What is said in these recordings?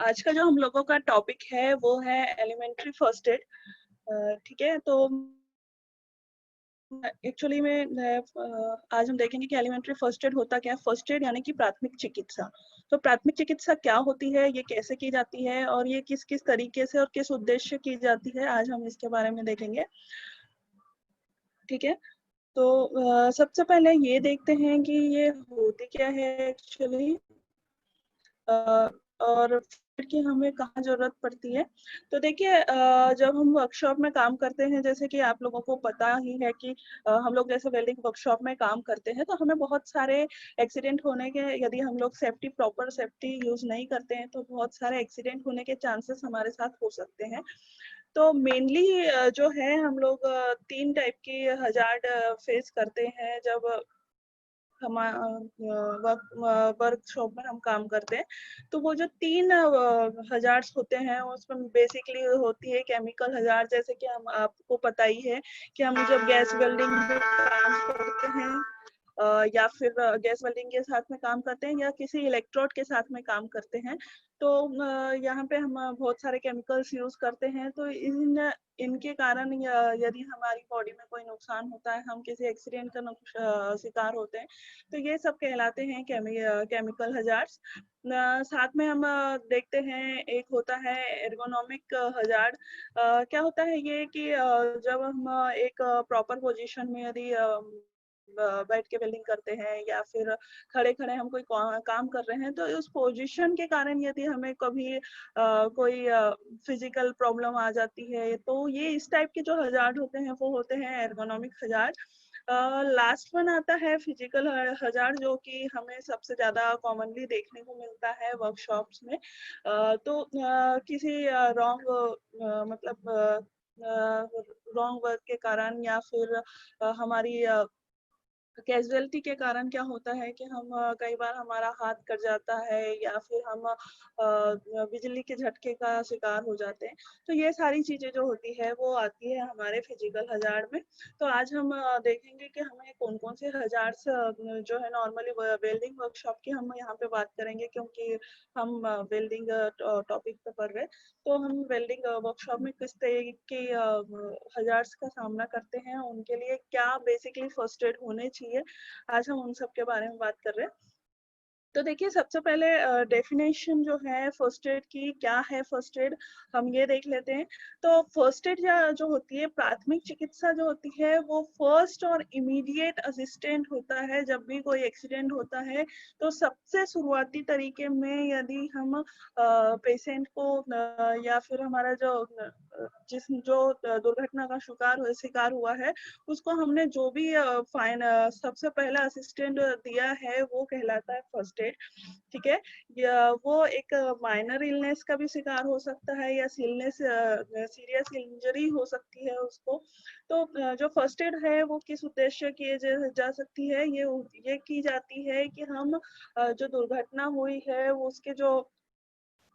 आज का जो हम लोगों का टॉपिक है वो है एलिमेंट्री फर्स्ट एड। ठीक है, तो एक्चुअली में आज हम देखेंगे कि एलिमेंट्री फर्स्ट एड होता क्या है। फर्स्ट एड यानी कि प्राथमिक चिकित्सा। तो प्राथमिक चिकित्सा क्या होती है, ये कैसे की जाती है और ये किस किस तरीके से और किस उद्देश्य की जाती है, आज हम इसके बारे में देखेंगे। ठीक है, तो सबसे पहले ये देखते हैं कि ये होती क्या है एक्चुअली, और फिर कि हमें कहाँ जरूरत पड़ती है। तो देखिए, जब हम वर्कशॉप में काम करते हैं, जैसे कि आप लोगों को पता ही है कि हम लोग जैसे वेल्डिंग वर्कशॉप में काम करते हैं तो हमें बहुत सारे एक्सीडेंट होने के, यदि हम लोग प्रॉपर सेफ्टी यूज नहीं करते हैं तो बहुत सारे एक्सीडेंट होने के चांसेस हमारे साथ हो सकते हैं। तो मेनली जो है हम लोग 3 टाइप की हजार्ड फेस करते हैं जब हम वर्कशॉप में हम काम करते हैं। तो वो जो 3 हजार्ड्स होते हैं उसमें बेसिकली होती है केमिकल हजार्ड। जैसे कि हम आपको पता ही है कि हम जब गैस वेल्डिंग में काम करते हैं या फिर गैस वेल्डिंग के साथ में काम करते हैं या किसी इलेक्ट्रोड के साथ में काम करते हैं, तो यहाँ पे हम बहुत सारे केमिकल्स यूज करते हैं। तो इनके कारण यदि हमारी बॉडी में कोई नुकसान होता है, हम किसी एक्सीडेंट का शिकार होते हैं, तो ये सब कहलाते हैं केमिकल हजार्ड्स। साथ में हम देखते हैं एक होता है एर्गोनॉमिक हजार्ड। क्या होता है ये कि जब हम एक प्रॉपर पोजीशन में यदि बैठ के वेल्डिंग करते हैं या फिर खड़े खड़े हम कोई काम कर रहे हैं, तो उस पोजीशन के कारण यदि हमें कभी कोई फिजिकल प्रॉब्लम आ जाती है, तो ये इस टाइप के जो हजार्ड होते हैं वो होते हैं एर्गोनॉमिक हजार्ड। लास्ट वन आता है फिजिकल हजार्ड, जो कि हमें सबसे ज्यादा कॉमनली देखने को मिलता है वर्कशॉप्स में। तो किसी रॉन्ग मतलब रॉन्ग वर्क के कारण या फिर हमारी कैजुअलिटी के कारण क्या होता है कि हम कई बार हमारा हाथ कट जाता है या फिर हम बिजली के झटके का शिकार हो जाते हैं। तो ये सारी चीजें जो होती है वो आती है हमारे फिजिकल हजार्ड में। तो आज हम देखेंगे कि हमें कौन कौन से हजार्ड्स जो है नॉर्मली वेल्डिंग वर्कशॉप की हम यहाँ पे बात करेंगे, क्योंकि हम वेल्डिंग टॉपिक पे पढ़ रहे हैं। तो हम वेल्डिंग वर्कशॉप में किस तरह के हजार्ड्स का सामना करते हैं, उनके लिए क्या बेसिकली फर्स्ट एड होने चाहिए, आज हम उन सब के बारे में बात कर रहे हैं। तो देखिए, सबसे पहले डेफिनेशन जो है फर्स्ट एड की, क्या है फर्स्ट एड, हम ये देख लेते हैं। तो फर्स्ट एड जो होती है, प्राथमिक चिकित्सा जो होती है, वो फर्स्ट और इमीडिएट असिस्टेंट होता है जब भी कोई एक्सीडेंट होता है। तो सबसे शुरुआती तरीके में यदि हम पेशेंट को या फिर हमारा जो दुर्घटना का शिकार हुआ है, उसको हमने जो भी सबसे पहला असिस्टेंट दिया है वो कहलाता है फर्स्ट एड। ठीक है, या वो एक माइनर इलनेस का भी शिकार हो सकता है या सीरियस इंजरी हो सकती है उसको। तो जो फर्स्ट एड है वो किस उद्देश्य की जा सकती है, ये की जाती है कि हम जो दुर्घटना हुई है उसके जो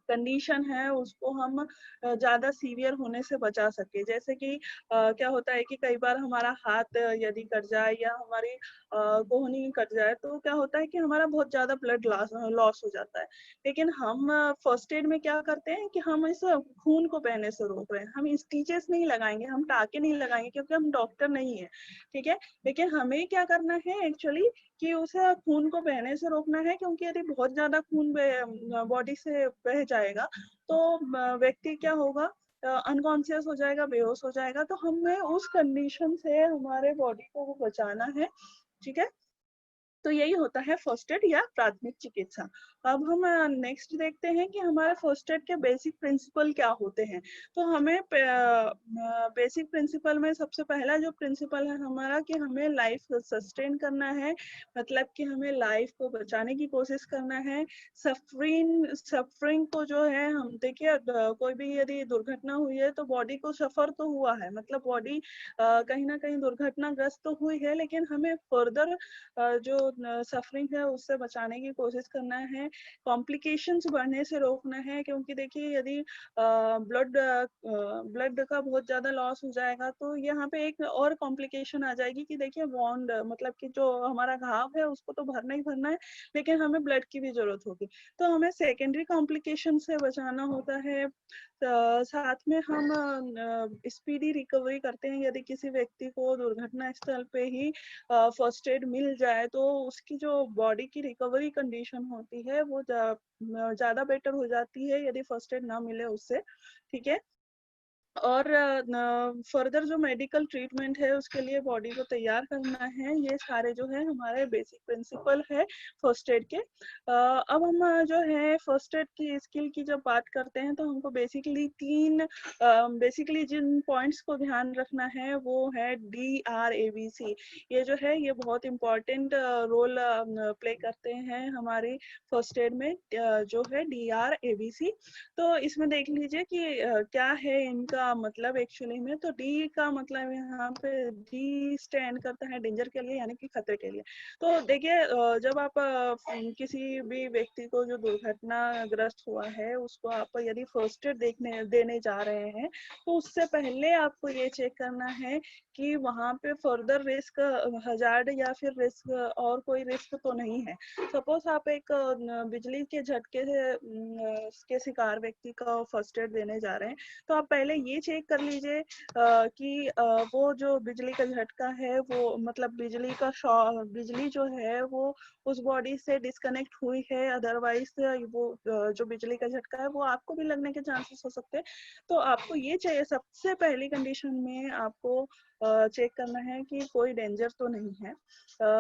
कंडीशन है उसको हम ज्यादा सीवियर होने से बचा सके। जैसे कि क्या होता है कि कई बार हमारा हाथ यदि कट जाए या हमारी कोहनी कट जाए, तो क्या होता है कि हमारा बहुत ज्यादा ब्लड लॉस हो जाता है। लेकिन हम फर्स्ट एड में क्या करते हैं कि हम इस खून को बहने से रोक रहे हैं। हम स्टिचेस नहीं लगाएंगे, हम टाके नहीं लगाएंगे, क्योंकि हम डॉक्टर नहीं है। ठीक है, लेकिन हमें क्या करना है एक्चुअली कि उसे खून को बहने से रोकना है, क्योंकि यदि बहुत ज्यादा खून बॉडी से बह जाएगा तो व्यक्ति क्या होगा, अनकॉन्शियस हो जाएगा, बेहोश हो जाएगा। तो हमें उस कंडीशन से हमारे बॉडी को वो बचाना है। ठीक है, तो यही होता है फर्स्ट एड या प्राथमिक चिकित्सा। अब हम नेक्स्ट देखते हैं कि हमारे फर्स्ट एड के बेसिक प्रिंसिपल क्या होते हैं। तो हमें बेसिक प्रिंसिपल में सबसे पहला जो प्रिंसिपल है हमारा, कि हमें लाइफ सस्टेन करना है, मतलब कि हमें लाइफ को बचाने की कोशिश करना है। सफरिंग को जो है, हम देखिए कोई भी यदि दुर्घटना हुई है तो बॉडी को सफर तो हुआ है, मतलब बॉडी कहीं ना कहीं दुर्घटनाग्रस्त तो हुई है, लेकिन हमें फर्दर जो सफरिंग है उससे बचाने की कोशिश करना है। कॉम्प्लिकेशंस बढ़ने से रोकना है, क्योंकि देखिए यदि ब्लड का बहुत ज्यादा लॉस हो जाएगा तो यहाँ पे एक और कॉम्प्लिकेशन आ जाएगी कि देखिए वॉन्ड मतलब कि जो हमारा घाव है उसको तो भरना ही भरना है, लेकिन हमें ब्लड की भी जरूरत होगी। तो हमें सेकेंडरी कॉम्प्लिकेशन से बचाना होता है। साथ में हम स्पीडी रिकवरी करते हैं। यदि किसी व्यक्ति को दुर्घटना स्थल पे ही फर्स्ट एड मिल जाए तो उसकी जो बॉडी की रिकवरी कंडीशन होती है वो ज्यादा बेटर हो जाती है यदि फर्स्ट एड ना मिले उससे। ठीक है। और फर्दर जो मेडिकल ट्रीटमेंट है उसके लिए बॉडी को तैयार करना है। ये सारे जो है हमारे बेसिक प्रिंसिपल है फर्स्ट एड के। अब हम जो है फर्स्ट एड की स्किल की जब बात करते हैं तो हमको बेसिकली जिन पॉइंट्स को ध्यान रखना है वो है DRABC। ये जो है ये बहुत इम्पोर्टेंट रोल प्ले करते हैं हमारी फर्स्ट एड में, जो है DRABC। तो इसमें देख लीजिए कि क्या है इनका मतलब एक्चुअली में। तो डी का मतलब यहाँ पे डी स्टैंड करता है डेंजर के लिए, यानी कि खतरे के लिए। तो देखिए जब आप किसी भी व्यक्ति को जो दुर्घटनाग्रस्त हुआ है उसको आप यदि फर्स्ट एड देने जा रहे हैं तो उससे पहले आपको ये चेक करना है कि वहाँ पे फर्दर रिस्क हजार्ड या फिर रिस्क और कोई रिस्क तो नहीं है। सपोज आप एक बिजली के झटके से के शिकार व्यक्ति का फर्स्ट एड देने जा रहे हैं तो आप पहले ये चेक कर लीजिए कि वो जो बिजली का झटका है वो मतलब बिजली जो है वो उस बॉडी से डिस्कनेक्ट हुई है, अदरवाइज वो जो बिजली का झटका है वो आपको भी लगने के चांसेस हो सकते हैं। तो आपको ये चाहिए सबसे पहली कंडीशन में आपको चेक करना है कि कोई डेंजर तो नहीं है।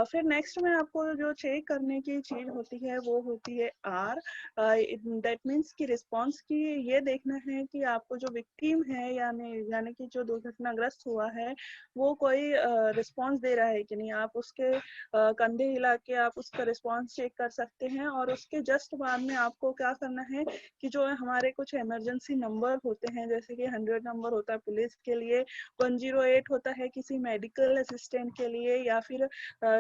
फिर नेक्स्ट में आपको जो चेक करने की चीज होती है वो होती है R। दैट मीन्स की रिस्पॉन्स की ये देखना है कि आपको जो विक्टिम है यानी कि जो दुर्घटनाग्रस्त हुआ है वो कोई रिस्पॉन्स दे रहा है कि नहीं। आप उसके कंधे हिला के आप उसका रिस्पॉन्स चेक कर सकते हैं। और उसके जस्ट बाद में आपको क्या करना है कि जो हमारे कुछ इमरजेंसी नंबर होते हैं, जैसे कि 100 नंबर होता है पुलिस के लिए, 108 होता है किसी मेडिकल असिस्टेंट के लिए, या फिर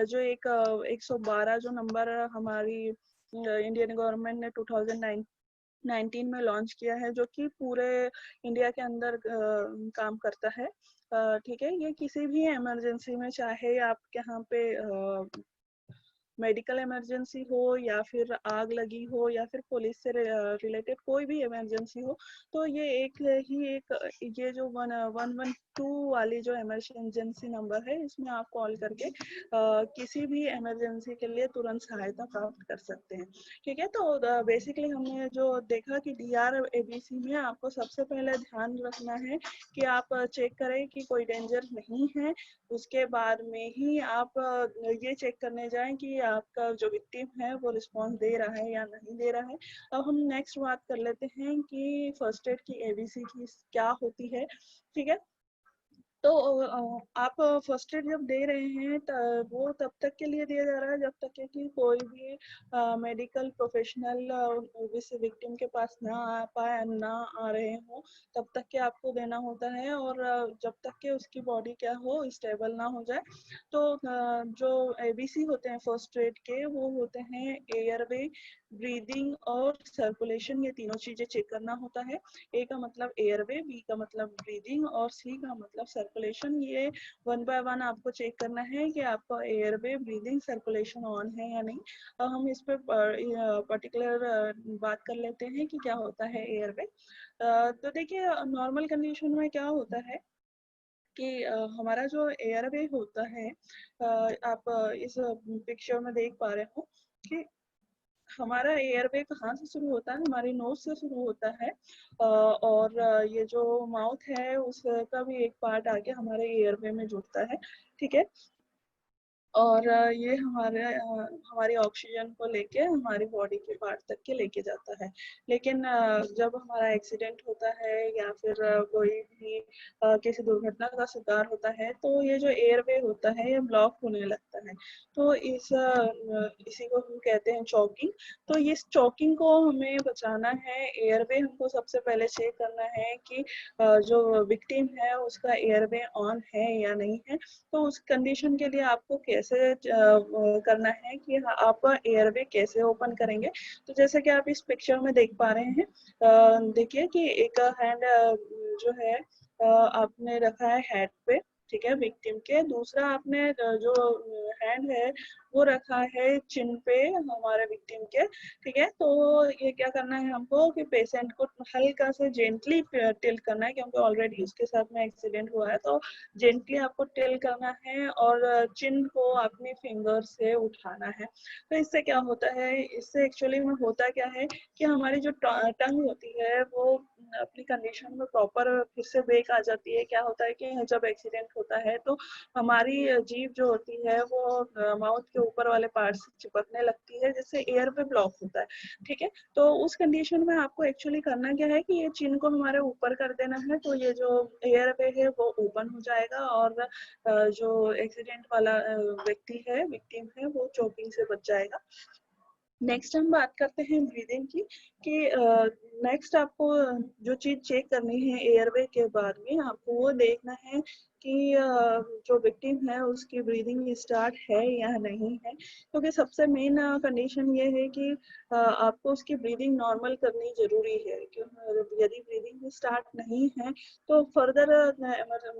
जो एक 112 जो नंबर हमारी इंडियन गवर्नमेंट ने 2019 में लॉन्च किया है, जो कि पूरे इंडिया के अंदर काम करता है। ठीक है। ये किसी भी इमरजेंसी में, चाहे आपके यहाँ पे मेडिकल इमरजेंसी हो या फिर आग लगी हो या फिर पुलिस से रिलेटेड कोई भी इमरजेंसी हो, तो ये ये जो 112 वाली जो इमरजेंसी नंबर है इसमें आप कॉल करके किसी भी इमरजेंसी के लिए तुरंत सहायता प्राप्त कर सकते हैं। ठीक है। तो बेसिकली हमने जो देखा कि DRABC में आपको सबसे पहले ध्यान रखना है कि आप चेक करें कि कोई डेंजर नहीं है। उसके बाद में ही आप ये चेक करने जाएं कि आपका जो विक्टिम है वो रिस्पॉन्स दे रहा है या नहीं दे रहा है। अब हम नेक्स्ट बात कर लेते हैं कि फर्स्ट एड की ABC की क्या होती है। ठीक है। तो आप फर्स्ट एड जब दे रहे हैं वो तब तक के लिए दिया जा रहा है जब तक है कि कोई भी मेडिकल प्रोफेशनल उस विक्टिम के पास ना आ रहे हो, तब तक के आपको देना होता है। और जब तक के उसकी बॉडी क्या हो, स्टेबल ना हो जाए। तो जो ABC होते हैं फर्स्ट एड के, वो होते हैं एयरवे, ब्रीदिंग और सर्कुलेशन। ये तीनों चीजें चेक करना होता है। A का मतलब एयरवे, B का मतलब ब्रीदिंग और C का मतलब सर्कुलेशन। ये 1 बाय 1 आपको चेक करना है कि आपका एयरवे, ब्रीदिंग, सर्कुलेशन ऑन है या नहीं। अब हम इस पर पर्टिकुलर बात कर लेते हैं कि क्या होता है एयरवे। तो देखिए नॉर्मल कंडीशन में क्या होता है कि हमारा जो एयरवे होता है, आप इस पिक्चर में देख पा रहे हो कि हमारा एयरवे कहाँ से शुरू होता है, हमारी नोज से शुरू होता है। और ये जो माउथ है उसका भी एक पार्ट आके हमारे एयरवे में जुड़ता है। ठीक है। और ये हमारी ऑक्सीजन को लेके हमारी बॉडी के पार्ट तक के लेके जाता है। लेकिन जब हमारा एक्सीडेंट होता है या फिर कोई भी किसी दुर्घटना का शिकार होता है तो ये जो एयरवे होता है ये ब्लॉक होने लगता है। तो इसी को हम कहते हैं चॉकिंग। तो इस चॉकिंग को हमें बचाना है। एयरवे हमको सबसे पहले चेक करना है कि जो विक्टिम है उसका एयरवे ऑन है या नहीं है। तो उस कंडीशन के लिए आपको कैसे कैसे करना है कि आप एयरवे कैसे ओपन करेंगे। तो जैसे कि आप इस पिक्चर में देख पा रहे हैं, देखिए कि एक हैंड जो है आपने रखा है हेड पे, ठीक है, विक्टिम के। दूसरा आपने जो हैंड है वो रखा है चिन पे हमारे विक्टिम के, ठीक है। तो ये क्या करना है हमको कि पेशेंट को हल्का से जेंटली टिल्ट करना है, क्योंकि ऑलरेडी उसके साथ में एक्सीडेंट हुआ है। तो जेंटली आपको टिल्ट करना है और चिन को अपनी फिंगर से उठाना है। तो इससे क्या होता है, इससे एक्चुअली में होता क्या है कि हमारी जो टंग होती है वो अपनी कंडीशन में प्रॉपर फिर से ब्रेक आ जाती है। क्या होता है कि जब एक्सीडेंट होता है तो हमारी जीभ जो होती है वो माउथ के ऊपर वाले पार्ट से चिपकने लगती है, जिससे एयर पे ब्लॉक होता है, ठीक है। तो उस कंडीशन में आपको एक्चुअली करना क्या है कि ये चिन को हमारे ऊपर कर देना है, तो ये जो एयर वे है वो ओपन हो जाएगा और जो एक्सीडेंट वाला व्यक्ति है, विक्टिम है, वो चोकिंग से बच जाएगा। नेक्स्ट हम बात करते हैं ब्रीदिंग की, कि नेक्स्ट आपको जो चीज चेक करनी है एयरवे के बाद में, आपको वो देखना है कि जो विक्टिम है उसकी ब्रीदिंग स्टार्ट है या नहीं है। क्योंकि सबसे मेन कंडीशन ये है कि आपको उसकी ब्रीदिंग नॉर्मल करनी जरूरी है। क्योंकि यदि ब्रीदिंग स्टार्ट नहीं है तो फर्दर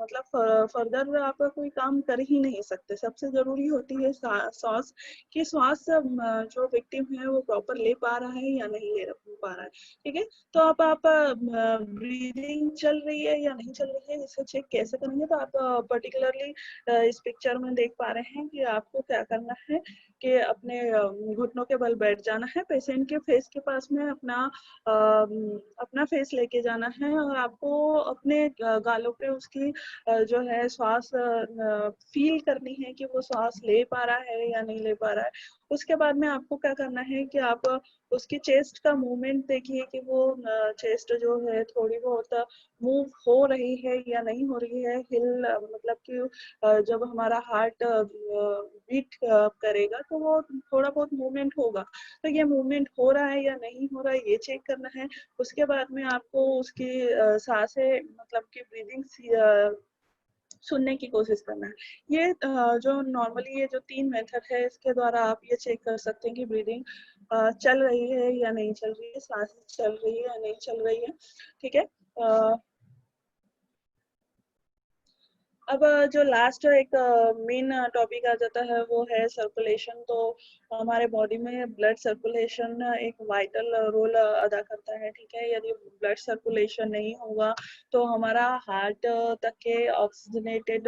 मतलब फर्दर आप कोई काम कर ही नहीं सकते। सबसे जरूरी होती है सांस, कि श्वास जो विक्टिम है वो प्रॉपर ले पा रहा है या नहीं ले पा रहा है, ठीक है। तो अब आप ब्रीदिंग चल रही है या नहीं चल रही है इसे चेक कैसे करेंगे, तो आप पर्टिकुलरली इस पिक्चर में देख पा रहे हैं कि आपको क्या करना है कि अपने घुटनों के बल बैठ जाना है, पेशेंट के फेस के पास में अपना फेस लेके जाना है और आपको अपने गालों पे उसकी जो है श्वास फील करनी है कि वो श्वास ले पा रहा है या नहीं ले पा रहा है। उसके बाद में आपको क्या करना है कि आप उसकी चेस्ट का मूवमेंट देखिए कि वो चेस्ट जो है थोड़ी बहुत मूव हो रही है या नहीं हो रही है। हिल मतलब कि जब हमारा हार्ट बीट करेगा तो वो थोड़ा बहुत मूवमेंट होगा, तो ये मूवमेंट हो रहा है या नहीं हो रहा है ये चेक करना है। उसके बाद में आपको उसकी सांसें मतलब कि ब्रीदिंग सुनने की कोशिश करना है। ये जो नॉर्मली ये जो 3 मेथड है इसके द्वारा आप ये चेक कर सकते हैं कि ब्रीदिंग चल रही है या नहीं चल रही है, सांस चल रही है या नहीं चल रही है, ठीक है। अब जो लास्ट एक मेन टॉपिक आ जाता है वो है सर्कुलेशन। तो हमारे बॉडी में ब्लड सर्कुलेशन एक वाइटल रोल अदा करता है, ठीक है। यदि ब्लड सर्कुलेशन नहीं होगा तो हमारा हार्ट तक के ऑक्सीजनेटेड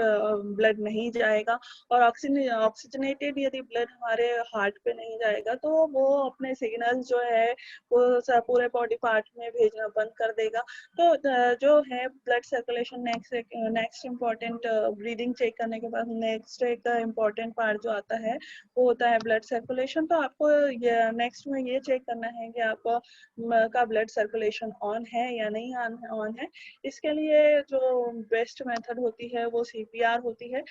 ब्लड नहीं जाएगा, और ऑक्सीजनेटेड यदि ब्लड हमारे हार्ट पे नहीं जाएगा तो वो अपने सिग्नल जो है वो पूरे बॉडी पार्ट में भेजना बंद कर देगा। तो जो है blood circulation next important breathing check करने के बाद नेक्स्ट एक इम्पोर्टेंट पार्ट जो आता है वो होता है ब्लड सर्कुलेशन। तो आपको नेक्स्ट में ये चेक करना है कि आप का ब्लड सर्कुलेशन ऑन है या नहीं ऑन है। इसके लिए जो बेस्ट मेथड होती है वो सीपीआर होती है,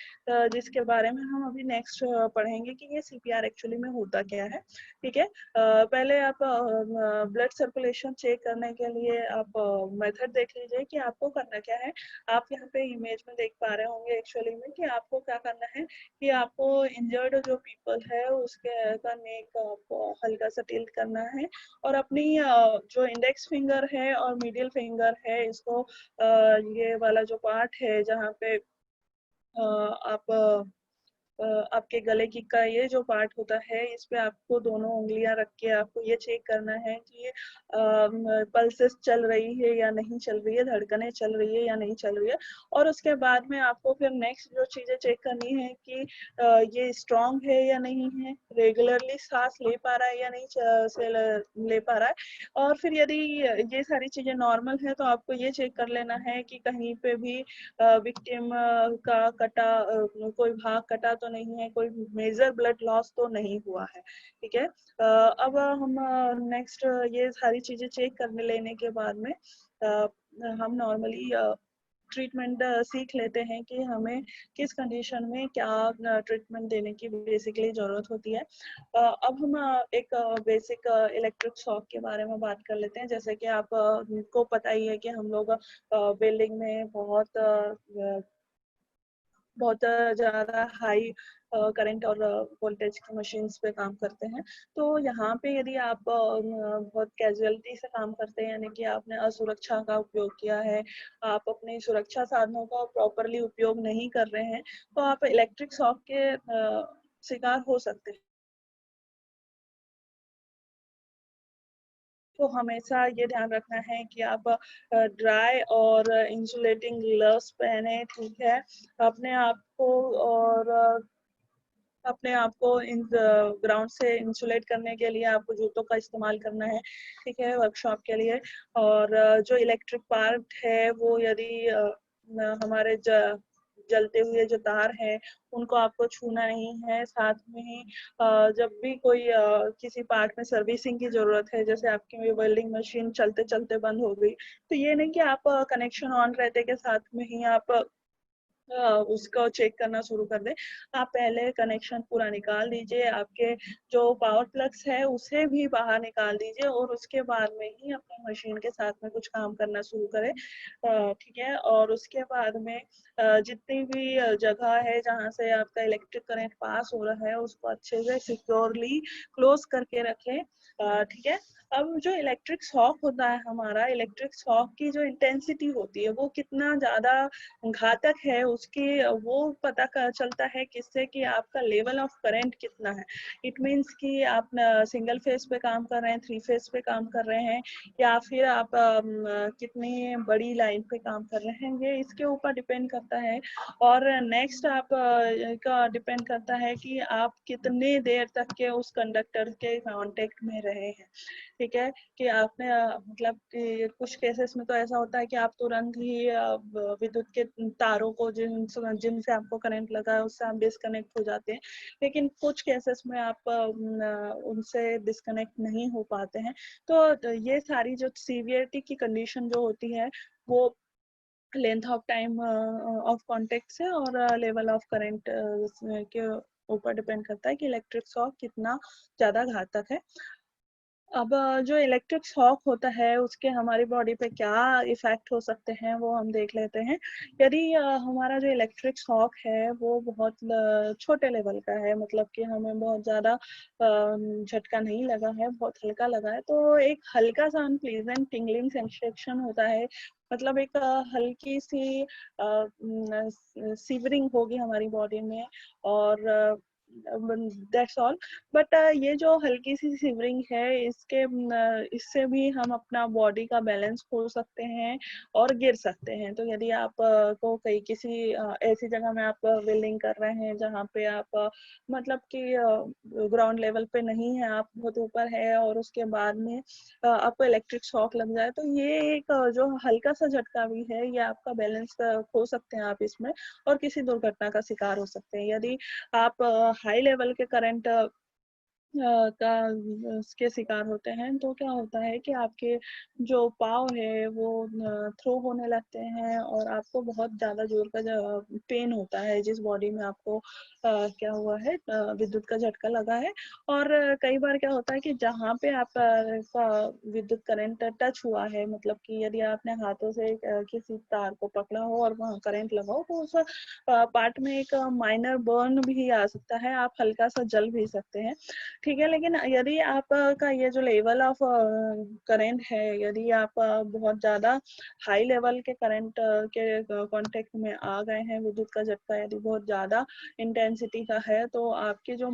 जिसके बारे में हम अभी नेक्स्ट पढ़ेंगे कि ये सीपीआर एक्चुअली में होता क्या है, ठीक है। पहले आप ब्लड सर्कुलेशन चेक करने के लिए आप मेथड देख लीजिए कि आपको करना क्या है। आप यहाँ पे इमेज में देख पा रहे होंगे एक्चुअली में कि आपको क्या करना है कि आपको इंजर्ड जो पीपल है उसके का नेक आपको हल्का सा टिल्ट करना है, और अपनी जो इंडेक्स फिंगर है और मिडिल फिंगर है इसको ये वाला जो पार्ट है जहाँ पे आप आपके गले की का ये जो पार्ट होता है इस पे आपको दोनों उंगलियां रख के आपको ये चेक करना है कि पल्सेस चल रही है या नहीं चल रही है, धड़कनें चल रही है या नहीं चल रही है। और उसके बाद में आपको फिर नेक्स्ट जो चीजें चेक करनी है कि ये स्ट्रांग है या नहीं है, रेगुलरली सांस ले पा रहा है या नहीं ले पा रहा है। और फिर यदि ये सारी चीजें नॉर्मल है तो आपको ये चेक कर लेना है कि कहीं पे भी विक्टिम का कटा कोई भाग कटा तो नहीं है, कोई मेजर ब्लड लॉस तो नहीं हुआ है, ठीक है। अब हम नेक्स्ट ये सारी चीजें चेक करने लेने के बाद में हम नॉर्मली ट्रीटमेंट सीख लेते हैं कि हमें किस कंडीशन में क्या ट्रीटमेंट देने की बेसिकली जरूरत होती है। अब हम एक बेसिक इलेक्ट्रिक शॉक के बारे में बात कर लेते हैं। जैसे कि आप को पता ही है कि हम लोग बिल्डिंग में बहुत बहुत ज़्यादा हाई करंट और वोल्टेज की मशीन्स पे काम करते हैं। तो यहाँ पे यदि आप बहुत कैजुअलिटी से काम करते हैं, यानी कि आपने असुरक्षा का उपयोग किया है, आप अपने सुरक्षा साधनों का प्रॉपरली उपयोग नहीं कर रहे हैं, तो आप इलेक्ट्रिक शॉक के शिकार हो सकते हैं। तो हमेशा ये ध्यान रखना है कि आप ड्राई और इंसुलेटिंग ग्लव्स पहने, ठीक है। अपने आप को और अपने आप को इन ग्राउंड से इंसुलेट करने के लिए आपको जूतों का इस्तेमाल करना है, ठीक है, वर्कशॉप के लिए। और जो इलेक्ट्रिक पार्ट है वो यदि हमारे जलते हुए जो तार है उनको आपको छूना नहीं है। साथ में ही जब भी कोई किसी पार्ट में सर्विसिंग की जरूरत है, जैसे आपकी वेल्डिंग मशीन चलते चलते बंद हो गई, तो ये नहीं कि आप कनेक्शन ऑन रहते के साथ में ही आप उसको चेक करना शुरू कर दे। आप पहले कनेक्शन पूरा निकाल दीजिए, आपके जो पावर प्लग्स है उसे भी बाहर निकाल दीजिए और उसके बाद में ही अपनी मशीन के साथ में कुछ काम करना शुरू करें, ठीक है। और उसके बाद में जितनी भी जगह है जहाँ से आपका इलेक्ट्रिक करंट पास हो रहा है उसको अच्छे से सिक्योरली क्लोज करके रखें, ठीक है। अब जो इलेक्ट्रिक शॉक होता है, हमारा इलेक्ट्रिक शॉक की जो इंटेंसिटी होती है वो कितना ज्यादा घातक है, उसकी वो पता चलता है किससे, कि आपका लेवल ऑफ करंट कितना है। इट मीन्स कि आप सिंगल फेज पे काम कर रहे हैं, थ्री फेज पे काम कर रहे हैं, या फिर आप कितनी बड़ी लाइन पे काम कर रहे हैं, ये इसके ऊपर डिपेंड करता है। और नेक्स्ट आप का डिपेंड करता है कि आप कितने देर तक के उस कंडक्टर के कांटेक्ट में रहे हैं, ठीक है। कि आपने मतलब कि कुछ केसेस में तो ऐसा होता है कि आप तुरंत ही विद्युत के तारों को जिनसे आपको करंट लगा है उससे आप डिस्कनेक्ट हो जाते हैं, लेकिन कुछ केसेस में आप उनसे डिस्कनेक्ट नहीं हो पाते हैं। तो ये सारी जो सीवियरिटी की कंडीशन जो होती है वो length of time of contact से और लेवल ऑफ करंट के ऊपर डिपेंड करता है कि इलेक्ट्रिक शॉक कितना ज्यादा घातक है। अब जो इलेक्ट्रिक शॉक होता है उसके हमारी बॉडी पे क्या इफेक्ट हो सकते हैं वो हम देख लेते हैं। यदि हमारा जो इलेक्ट्रिक शॉक है वो बहुत छोटे लेवल का है, मतलब कि हमें बहुत ज्यादा झटका नहीं लगा है, बहुत हल्का लगा है, तो एक हल्का सा अनप्लीजेंट टिंगलिंग सेंसेशन होता है। मतलब एक हल्की सी सीवरिंग होगी हमारी बॉडी में, और दैट्स ऑल। बट ये जो हल्की सी सिवरिंग है इससे भी हम अपना बॉडी का बैलेंस खो सकते हैं और गिर सकते हैं। तो यदि आप को कहीं किसी ऐसी जगह में आप वेल्डिंग कर रहे हैं जहाँ पे आप मतलब कि ग्राउंड लेवल पे नहीं है, आप बहुत ऊपर है, और उसके बाद में आपको इलेक्ट्रिक शॉक लग जाए, तो ये एक जो हल्का सा झटका भी है, ये आपका बैलेंस खो सकते हैं आप इसमें, और किसी दुर्घटना का शिकार हो सकते हैं। यदि आप हाई लेवल के करंट का उसके शिकार होते हैं, तो क्या होता है कि आपके जो पाँव है वो थ्रो होने लगते हैं और आपको बहुत ज़्यादा जोर का पेन होता है जिस बॉडी में आपको क्या हुआ है, विद्युत का झटका लगा है। और कई बार क्या होता है कि जहाँ पे आप का विद्युत करंट टच हुआ है, मतलब कि यदि आपने हाथों से किसी तार को पकड़ा हो और वहाँ करंट लगा हो, तो उस पार्ट में एक माइनर बर्न भी आ सकता है, आप हल्का सा जल भी सकते हैं, ठीक है। लेकिन यदि आपका ये जो लेवल ऑफ करंट है, यदि आप बहुत ज़्यादा हाई लेवल के करंट के कांटेक्ट में आ गए हैं, विद्युत का झटका यदि बहुत ज़्यादा इंटेंसिटी का है, तो आपके जो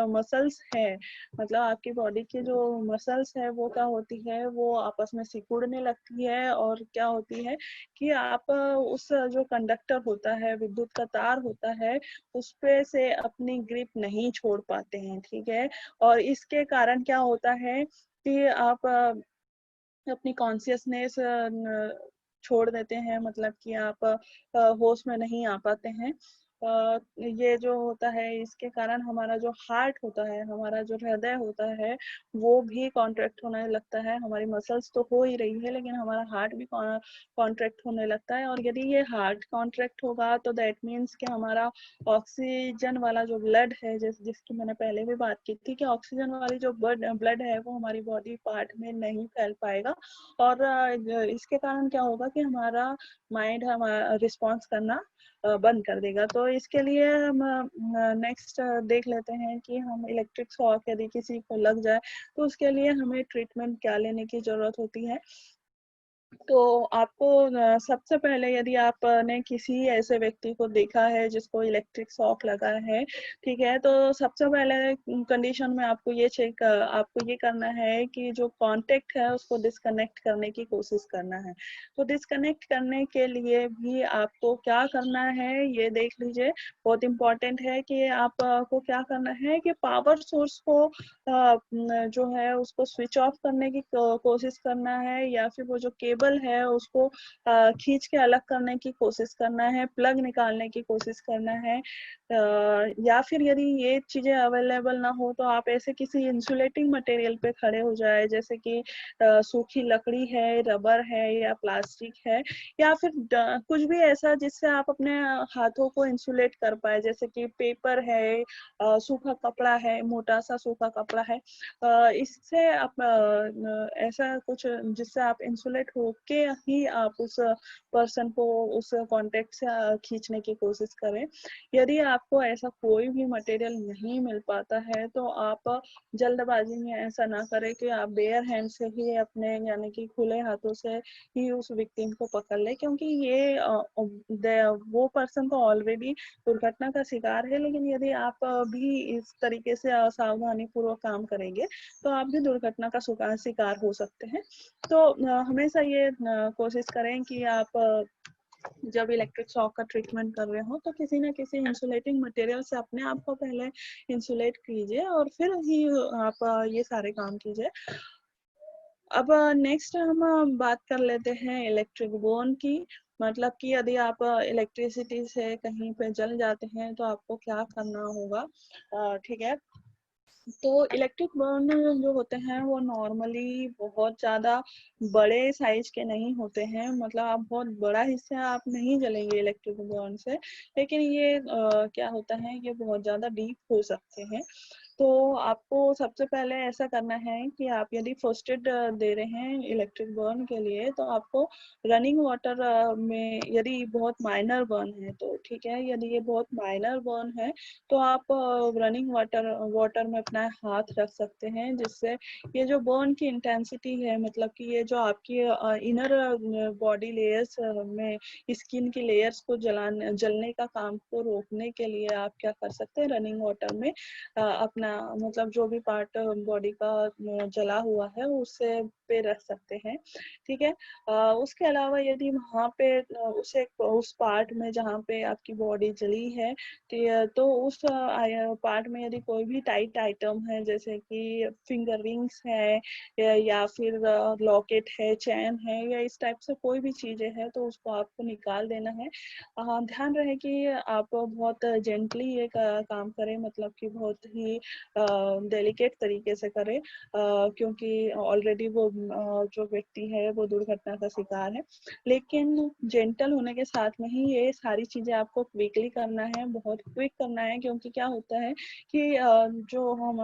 मसल्स है, मतलब आपकी बॉडी की जो मसल्स है वो क्या होती है, वो आपस में सिकुड़ने लगती है, और क्या होती है कि आप उस जो कंडक्टर होता है, विद्युत का तार होता है, उस पे से अपनी ग्रिप नहीं छोड़ पाते हैं, ठीक है। और इसके कारण क्या होता है कि आप अपनी कॉन्शियसनेस छोड़ देते हैं, मतलब कि आप होश में नहीं आ पाते हैं। ये जो होता है इसके कारण हमारा जो हार्ट होता है, हमारा जो हृदय होता है, वो भी कॉन्ट्रैक्ट होने लगता है। हमारी मसल्स तो हो ही रही है, लेकिन हमारा हार्ट भी कॉन्ट्रैक्ट होने लगता है। और यदि ये हार्ट कॉन्ट्रैक्ट होगा तो दैट मीन्स कि हमारा ऑक्सीजन वाला जो ब्लड है, जिसकी मैंने पहले भी बात की थी, कि ऑक्सीजन वाली जो ब्लड है वो हमारी बॉडी पार्ट में नहीं फैल पाएगा, और इसके कारण क्या होगा कि हमारा माइंड हमारा रिस्पॉन्स करना बंद कर देगा। तो इसके लिए हम नेक्स्ट देख लेते हैं कि हम इलेक्ट्रिक शॉक यदि किसी को लग जाए तो उसके लिए हमें ट्रीटमेंट क्या लेने की ज़रूरत होती है। तो आपको सबसे पहले यदि आपने किसी ऐसे व्यक्ति को देखा है जिसको इलेक्ट्रिक शॉक लगा है, ठीक है? तो सबसे पहले कंडीशन में आपको ये करना है कि जो कॉन्टैक्ट है उसको डिस्कनेक्ट करने की कोशिश करना है। तो डिस्कनेक्ट करने के लिए भी आपको क्या करना है ये देख लीजिए। बहुत इम्पोर्टेंट है कि आपको क्या करना है कि पावर सोर्स को जो है उसको स्विच ऑफ करने की कोशिश करना है, या फिर वो जो केबल है उसको खींच के अलग करने की कोशिश करना है, प्लग निकालने की कोशिश करना है। या फिर यदि ये चीजें अवेलेबल ना हो तो आप ऐसे किसी इंसुलेटिंग मटेरियल पे खड़े हो जाए, जैसे कि सूखी लकड़ी है, रबर है या प्लास्टिक है, या फिर कुछ भी ऐसा जिससे आप अपने हाथों को इंसुलेट कर पाए, जैसे कि पेपर है, सूखा कपड़ा है, मोटा सा सूखा कपड़ा है। इससे आप ऐसा कुछ जिससे आप इंसुलेट होके ही आप उस पर्सन को उस कांटेक्ट से खींचने की कोशिश करें। यदि आपको ऐसा कोई भी मटेरियल नहीं मिल पाता है तो आप जल्दबाजी में ऐसा ना करें कि आप बेयर हैंड से ही अपने यानी कि खुले हाथों से ही उस विक्टिम को पकड़ ले, क्योंकि ये वो पर्सन तो ऑलरेडी दुर्घटना का शिकार है, लेकिन यदि आप भी इस तरीके से असावधानी पूर्वक काम करेंगे तो आप भी दुर्घटना का शिकार हो सकते हैं। तो हमेशा ये कोशिश करें कि आप जब इलेक्ट्रिक शॉक का ट्रीटमेंट कर रहे हो तो किसी न किसी इंसुलेटिंग मटेरियल से अपने आप को पहले इंसुलेट कीजिए और फिर ही आप ये सारे काम कीजिए। अब नेक्स्ट हम बात कर लेते हैं इलेक्ट्रिक बोर्न की। मतलब कि यदि आप इलेक्ट्रिसिटी से कहीं पे जल जाते हैं तो आपको क्या करना होगा, ठीक है? तो इलेक्ट्रिक बर्न जो होते हैं वो नॉर्मली बहुत ज़्यादा बड़े साइज के नहीं होते हैं, मतलब आप बहुत बड़ा हिस्सा आप नहीं जलेंगे इलेक्ट्रिक बर्न से, लेकिन ये क्या होता है, ये बहुत ज़्यादा डीप हो सकते हैं। तो आपको सबसे पहले ऐसा करना है कि आप यदि फर्स्ट एड दे रहे हैं इलेक्ट्रिक बर्न के लिए तो आपको रनिंग वाटर में, यदि बहुत माइनर बर्न है तो ठीक है, यदि ये बहुत माइनर बर्न है तो आप रनिंग वाटर में अपना हाथ रख सकते हैं, जिससे ये जो बर्न की इंटेंसिटी है, मतलब कि ये जो आपकी इनर बॉडी लेयर्स में स्किन की लेयर्स को जलने का काम को रोकने के लिए आप क्या कर सकते हैं, रनिंग वाटर में अपना मतलब जो भी पार्ट बॉडी का जला हुआ है उससे पे रख सकते हैं, ठीक है। उसके अलावा यदि वहाँ पे उस पार्ट में जहाँ पे आपकी बॉडी जली है तो उस पार्ट में यदि कोई भी टाइट आइटम है, जैसे कि फिंगर रिंग्स है या फिर लॉकेट है, चैन है या इस टाइप से कोई भी चीजें हैं तो उसको आपको निकाल देना है। ध्यान रहे कि आप बहुत जेंटली ये काम करें, मतलब कि बहुत ही डेलिकेट तरीके से करें, क्योंकि ऑलरेडी वो जो व्यक्ति है वो दुर्घटना का शिकार है। लेकिन जेंटल होने के साथ में ही ये सारी चीजें आपको क्विकली करना है, बहुत क्विक करना है, क्योंकि क्या होता है कि जो हम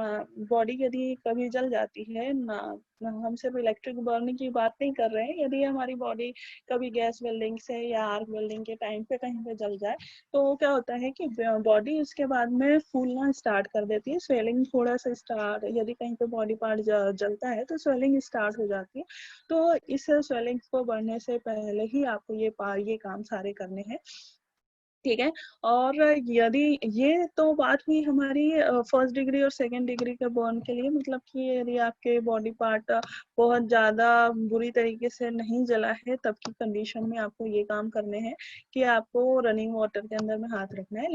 बॉडी यदि कभी जल जाती है ना, हम सिर्फ इलेक्ट्रिक बर्निंग की बात नहीं कर रहे हैं, यदि हमारी बॉडी कभी गैस वेल्डिंग से या आर्क वेल्डिंग के टाइम पे कहीं पे जल जाए तो क्या होता है कि बॉडी उसके बाद में फूलना स्टार्ट कर देती है, स्वेलिंग थोड़ा सा स्टार्ट, यदि कहीं पे बॉडी पार्ट जलता है तो स्वेलिंग स्टार्ट हो जाती है। तो इस स्वेलिंग को बढ़ने से पहले ही आपको ये काम सारे करने हैं, ठीक है। और यदि ये तो बात हुई हमारी फर्स्ट डिग्री और सेकंड डिग्री के बर्न के लिए, मतलब कि यदि आपके बॉडी पार्ट बहुत ज़्यादा बुरी तरीके से नहीं जला है तब की कंडीशन में आपको ये काम करने हैं कि आपको रनिंग वाटर के अंदर में हाथ रखना है।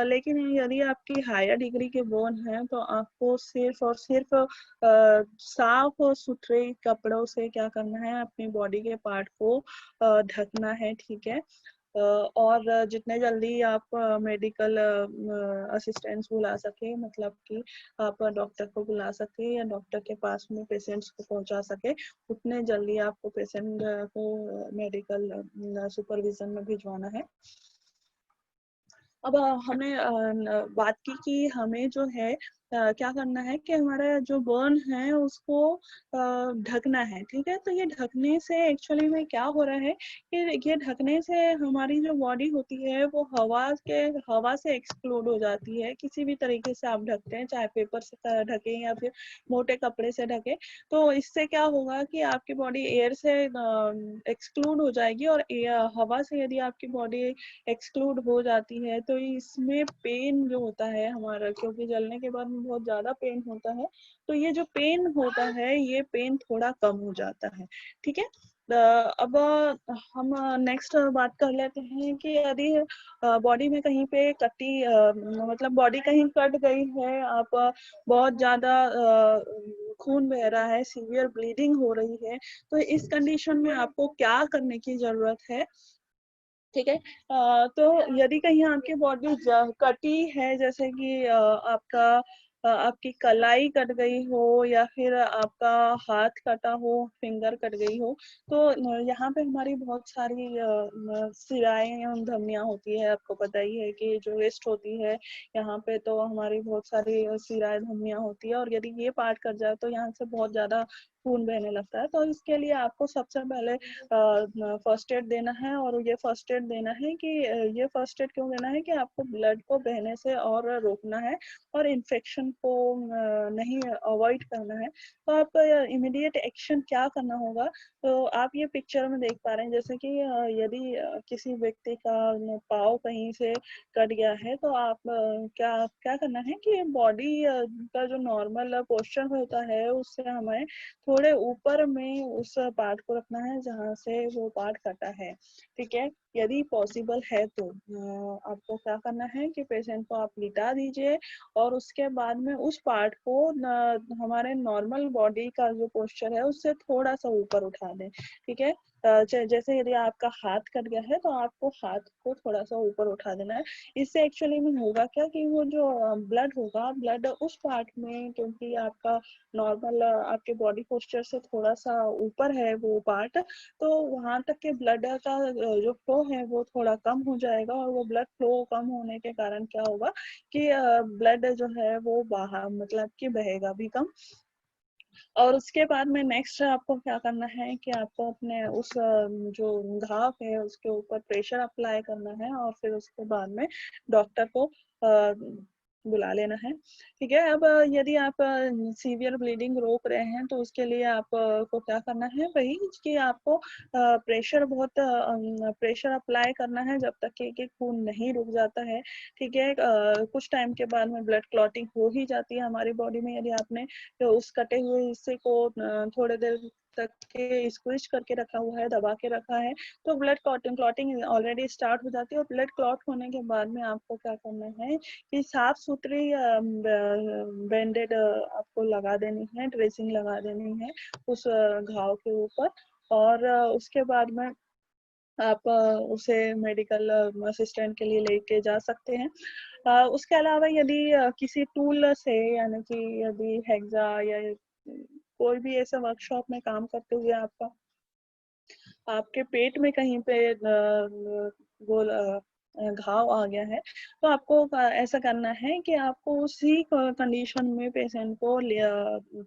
लेकिन यदि आपकी हायर डिग्री के बर्न है तो आपको सिर्फ और सिर्फ साफ और सुथरे कपड़ों से क्या करना है, अपनी बॉडी के पार्ट को ढकना है, ठीक है। और जितने जल्दी आप मेडिकल असिस्टेंस बुला सके, मतलब कि आप डॉक्टर को बुला सके या डॉक्टर के पास में पेशेंट्स को पहुंचा सके, उतने जल्दी आपको पेशेंट को मेडिकल सुपरविजन में भिजवाना है। अब हमने बात की कि हमें जो है क्या करना है कि हमारा जो बर्न है उसको ढकना है, ठीक है। तो ये ढकने से एक्चुअली में क्या हो रहा है कि ये ढकने से हमारी जो बॉडी होती है वो हवा से एक्सक्लूड हो जाती है। किसी भी तरीके से आप ढकते हैं, चाहे पेपर से ढके या फिर मोटे कपड़े से ढके, तो इससे क्या होगा कि आपकी बॉडी एयर से एक्सक्लूड हो जाएगी, और हवा से यदि आपकी बॉडी एक्सक्लूड हो जाती है तो इसमें पेन जो होता है हमारा, क्योंकि जलने के बाद में बहुत ज्यादा पेन होता है, तो ये जो पेन होता है ये पेन थोड़ा कम हो जाता है, ठीक है। अब हम नेक्स्ट बात कर लेते हैं कि यदि बॉडी में कहीं पे मतलब बॉडी कहीं कट गई है, आप बहुत ज्यादा खून बह रहा है, सीवियर ब्लीडिंग हो रही है, तो इस कंडीशन में आपको क्या करने की जरूरत है, ठीक है। तो यदि कहीं आपकी बॉडी कटी है, जैसे कि आपकी कलाई कट गई हो या फिर आपका हाथ कटा हो, फिंगर कट गई हो, तो यहाँ पे हमारी बहुत सारी सिराएं एवं धमनियां होती है। आपको पता ही है कि जो वेस्ट होती है यहाँ पे, तो हमारी बहुत सारी सिराएं धमनियां होती है, और यदि ये पार्ट कट जाए तो यहाँ से बहुत ज्यादा खून बहने लगता है। तो इसके लिए आपको सबसे पहले फर्स्ट एड देना है, और ये फर्स्ट एड देना है कि ये फर्स्ट एड क्यों देना है कि आपको ब्लड को बहने से और रोकना है, और इन्फेक्शन को नहीं अवॉइड करना है। तो आपका इमीडिएट एक्शन क्या करना होगा, तो आप ये पिक्चर में देख पा रहे हैं, जैसे कि यदि किसी व्यक्ति का पाँव कहीं से कट गया है, तो आप क्या क्या करना है कि बॉडी का जो नॉर्मल पोस्चर होता है उससे हमें थोड़े ऊपर में उस पार्ट को रखना है जहाँ से वो पार्ट कटा है, ठीक है। यदि पॉसिबल है तो आपको क्या करना है कि पेशेंट को आप लिटा दीजिए, और उसके बाद में उस पार्ट को हमारे नॉर्मल बॉडी का जो पोस्चर है उससे थोड़ा सा ऊपर उठा दें, ठीक है। जैसे यदि आपका हाथ कट गया है तो आपको हाथ को थोड़ा सा ऊपर उठा देना है। इससे एक्चुअली में होगा क्या कि वो जो ब्लड होगा, ब्लड उस पार्ट में, क्योंकि आपका नॉर्मल आपके बॉडी पोस्चर से थोड़ा सा ऊपर है वो पार्ट, तो वहां तक के ब्लड का जो फ्लो है वो थोड़ा कम हो जाएगा, और वो ब्लड फ्लो कम होने के कारण क्या होगा कि ब्लड जो है वो बाहर मतलब कि बहेगा भी कम। और उसके बाद में नेक्स्ट आपको क्या करना है कि आपको अपने उस जो घाव है उसके ऊपर प्रेशर अप्लाई करना है, और फिर उसके बाद में डॉक्टर को बुला लेना है, ठीक है। अब यदि आप सीवियर ब्लीडिंग रोक रहे हैं तो उसके लिए आप को क्या करना है, वही कि आपको प्रेशर अप्लाई करना है जब तक कि खून नहीं रुक जाता है, ठीक है। कुछ टाइम के बाद में ब्लड क्लॉटिंग हो ही जाती है हमारी बॉडी में। यदि आपने तो उस कटे हुए हिस्से को थोड़े देर तक के स्क्वीज करके रखा हुआ है, दबा के रखा है, तो ब्लड क्लॉटिंग ऑलरेडी स्टार्ट हो जाती है। और ब्लड क्लॉट होने के बाद में आपको क्या करना है कि साफ सुथरी बैंडेड आपको लगा देनी है, ड्रेसिंग लगा देनी है उस घाव के ऊपर। और उसके बाद में आप उसे मेडिकल असिस्टेंट के लिए लेके जा सकते हैं। उसके अलावा यदि किसी टूल से, यानी कि यदि हेक्सा या कोई भी ऐसा वर्कशॉप में काम करते हुए आपके पेट में कहीं पे वो घाव आ गया है, तो आपको ऐसा करना है कि आपको उसी कंडीशन में पेशेंट को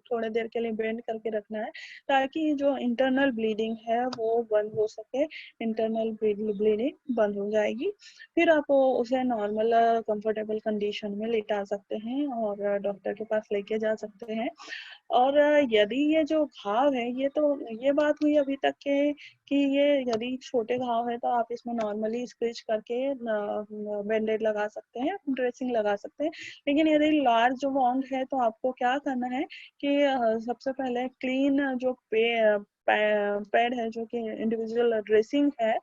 थोड़े देर के लिए बेंड करके रखना है, ताकि जो इंटरनल ब्लीडिंग है वो बंद हो सके। इंटरनल ब्लीडिंग बंद हो जाएगी, फिर आप उसे नॉर्मल कंफर्टेबल कंडीशन में लेटा सकते हैं और डॉक्टर के पास लेके जा सकते हैं। और यदि ये जो घाव है, ये बात हुई अभी तक के कि ये यदि छोटे घाव है तो आप इसमें नॉर्मली स्क्रीच करके बैंडेड लगा सकते हैं, ड्रेसिंग लगा सकते हैं। लेकिन यदि लार्ज वॉन्ड है तो आपको क्या करना है कि सबसे पहले क्लीन जो पैड है, जो कि इंडिविजुअल ड्रेसिंग है,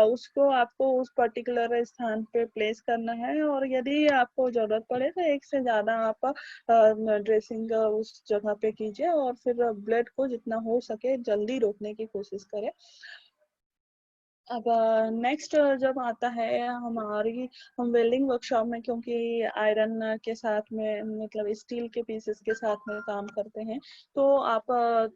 उसको आपको उस पर्टिकुलर स्थान पे प्लेस करना है। और यदि आपको जरूरत पड़े तो एक से ज्यादा आप ड्रेसिंग उस जगह पे कीजिए, और फिर ब्लड को जितना हो सके जल्दी रोकने की कोशिश करें। अब नेक्स्ट जब आता है हम वेल्डिंग वर्कशॉप में, क्योंकि आयरन के साथ में मतलब स्टील के पीसेस के साथ में काम करते हैं, तो आप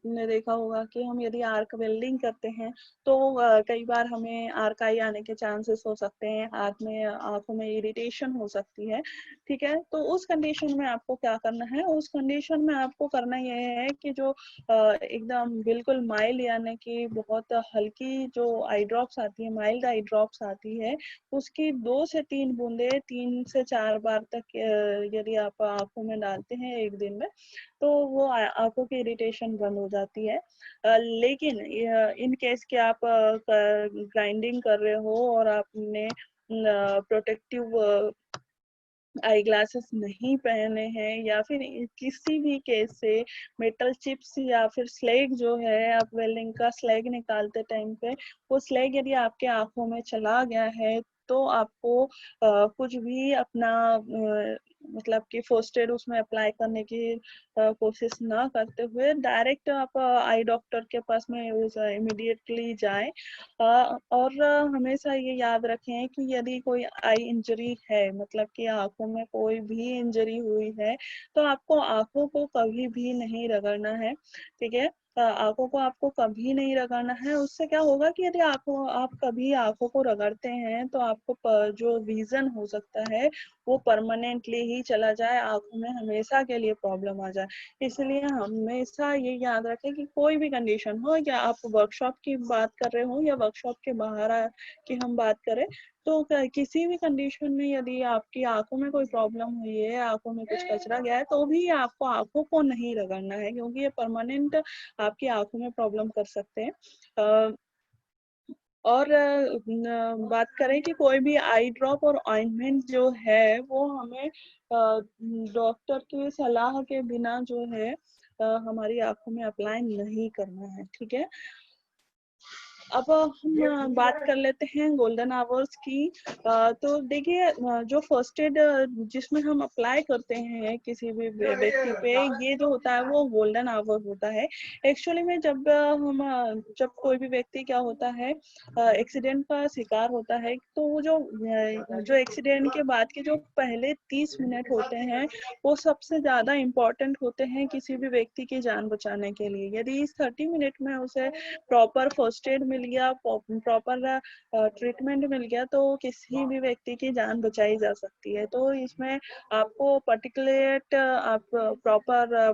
ने देखा होगा कि हम यदि आर्क वेल्डिंग करते हैं तो कई बार हमें आर्क आई आने के चांसेस हो सकते हैं, आंखों में इरिटेशन हो सकती है। ठीक है, तो उस कंडीशन में आपको क्या करना है, उस कंडीशन में आपको करना यह है कि जो एकदम बिल्कुल माइल्ड यानी कि बहुत हल्की जो आई ड्रॉप्स आती है, माइल्ड आई ड्रॉप्स आती है, उसकी 2 से 3 बूंदे 3 से 4 बार तक यदि आप आंखों में डालते हैं एक दिन में, तो वो आंखों की इरिटेशन बंद हो जाती है। लेकिन इन केस के आप ग्राइंडिंग कर रहे हो और आपने प्रोटेक्टिव आई ग्लासेस नहीं पहने हैं, या फिर किसी भी केस से मेटल चिप्स या फिर स्लेग जो है, आप वेल्डिंग का स्लेग निकालते टाइम पे वो स्लेग यदि आपके आंखों में चला गया है, तो आपको कुछ भी अपना मतलब कि फर्स्ट एड उसमें अप्लाई करने की कोशिश ना करते हुए डायरेक्ट आप आई डॉक्टर के पास में इमिडिएटली जाएं। और हमेशा ये याद रखें कि यदि कोई आई इंजरी है, मतलब कि आंखों में कोई भी इंजरी हुई है, तो आपको आंखों को कभी भी नहीं रगड़ना है। ठीक है, आंखों को आपको कभी नहीं रगड़ना है। उससे क्या होगा कि यदि आप कभी आंखों को रगड़ते हैं तो आपको जो विजन हो सकता है वो परमानेंटली ही चला जाए, आंखों में हमेशा के लिए प्रॉब्लम आ जाए। इसलिए हमेशा ये याद रखें कि कोई भी कंडीशन हो, या आप वर्कशॉप की बात कर रहे हो या वर्कशॉप के बाहर की हम बात करें, तो किसी भी कंडीशन में यदि आपकी आंखों में कोई प्रॉब्लम हुई है, आंखों में कुछ कचरा गया है, तो भी आपको आंखों को नहीं रगड़ना है, क्योंकि ये परमानेंट आपकी आंखों में प्रॉब्लम कर सकते हैं। और बात करें कि कोई भी आई ड्रॉप और ऑइंटमेंट जो है वो हमें डॉक्टर की सलाह के बिना जो है हमारी आंखों में अप्लाई नहीं करना है। ठीक है, अब हम बात कर लेते हैं गोल्डन आवर्स की। तो देखिए, जो फर्स्ट एड जिसमें हम अप्लाई करते हैं किसी भी व्यक्ति पे, ये जो होता है वो गोल्डन आवर होता है। एक्चुअली में जब कोई भी व्यक्ति क्या होता है, एक्सीडेंट का शिकार होता है, तो वो जो एक्सीडेंट के बाद के जो पहले 30 मिनट होते हैं वो सबसे ज्यादा इम्पोर्टेंट होते हैं किसी भी व्यक्ति की जान बचाने के लिए। यदि इस 30 मिनट में उसे प्रॉपर फर्स्ट एड मिल गया, प्रॉपर ट्रीटमेंट मिल गया, तो किसी भी व्यक्ति की जान बचाई जा सकती है। तो इसमें आपको पर्टिकुलेट आप प्रॉपर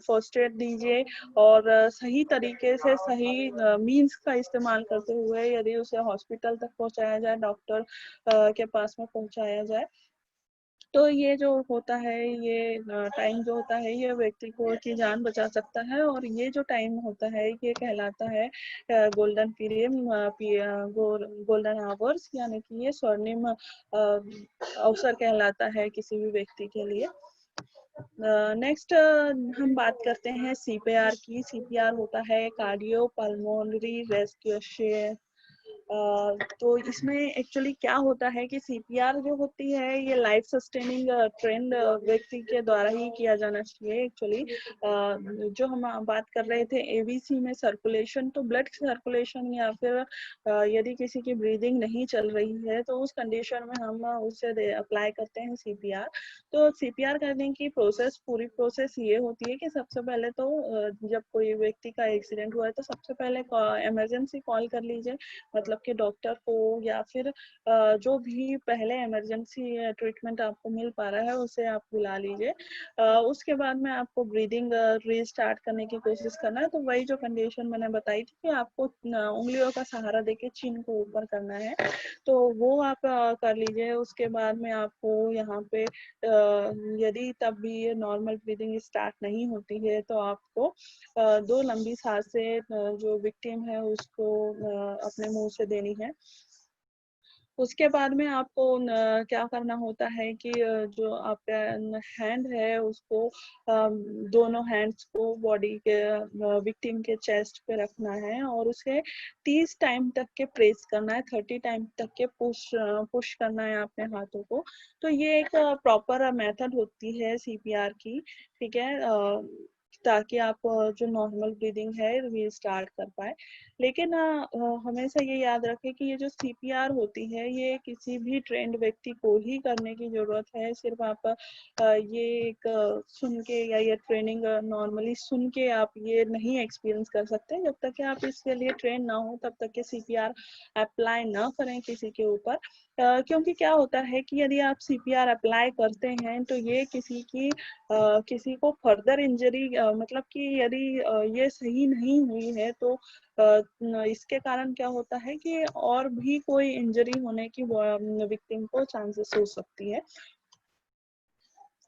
फर्स्ट एड दीजिए, और सही तरीके से सही मींस का इस्तेमाल करते हुए यदि उसे हॉस्पिटल तक पहुंचाया जाए, डॉक्टर के पास में पहुंचाया जाए, तो ये जो होता है, ये टाइम जो होता है, ये व्यक्ति को की जान बचा सकता है। और ये जो टाइम होता है ये कहलाता है गोल्डन पीरियड, गोल्डन आवर्स, यानी कि ये स्वर्णिम अवसर कहलाता है किसी भी व्यक्ति के लिए। नेक्स्ट हम बात करते हैं सीपीआर की। सीपीआर होता है कार्डियो पल्मोनरी रेस्पिरेशन। तो इसमें एक्चुअली क्या होता है कि सीपीआर जो होती है ये लाइफ सस्टेनिंग ट्रेंड व्यक्ति के द्वारा ही किया जाना चाहिए। एक्चुअली जो हम बात कर रहे थे एबीसी में सर्कुलेशन, तो ब्लड सर्कुलेशन या फिर यदि किसी की ब्रीदिंग नहीं चल रही है तो उस कंडीशन में हम उसे अप्लाई करते हैं सीपीआर। तो सीपीआर करने की पूरी प्रोसेस ये होती है कि सबसे पहले तो जब कोई व्यक्ति का एक्सीडेंट हुआ है तो सबसे पहले इमरजेंसी कॉल कर लीजिए, मतलब कि डॉक्टर को, या फिर जो भी पहले इमरजेंसी ट्रीटमेंट आपको मिल पा रहा है उसे आप बुला लीजिए। उसके बाद में आपको ब्रीदिंग रीस्टार्ट करने की कोशिश करना है। तो वही जो कंडीशन मैंने बताई थी कि आपको उंगलियों का सहारा देके चिन को ऊपर करना है, तो वो आप कर लीजिए। उसके बाद में आपको यहाँ पे यदि तब भी ये नॉर्मल ब्रीदिंग स्टार्ट नहीं होती है तो आपको 2 लंबी सांसें जो विक्टिम है उसको अपने मुंह से देनी है। उसके बाद में आपको क्या करना होता है कि जो आपका हैंड है उसको दोनों हैंड्स को बॉडी के विक्टिम के चेस्ट पे रखना है और उसे 30 टाइम तक के प्रेस करना है, 30 टाइम तक के पुश करना है अपने हाथों को। तो ये एक प्रॉपर मेथड होती है सीपीआर की। ठीक है, ताकि आप जो नॉर्मल ब्रीदिंग है ये स्टार्ट कर पाए। लेकिन हमेशा ये याद रखें कि ये जो सीपीआर होती है ये किसी भी ट्रेंड व्यक्ति को ही करने की ज़रूरत है। सिर्फ आप ये एक सुन के या ये ट्रेनिंग नॉर्मली सुन के आप ये नहीं एक्सपीरियंस कर सकते। जब तक कि आप इसके लिए ट्रेन ना हो तब तक के सीपीआर अप्लाई ना करें किसी के ऊपर। क्योंकि क्या होता है कि यदि आप सीपीआर अप्लाई करते हैं तो ये किसी को फर्दर इंजरी मतलब कि यदि ये सही नहीं हुई है तो इसके कारण क्या होता है कि और भी कोई इंजरी होने की विक्टिम को चांसेस हो सकती है।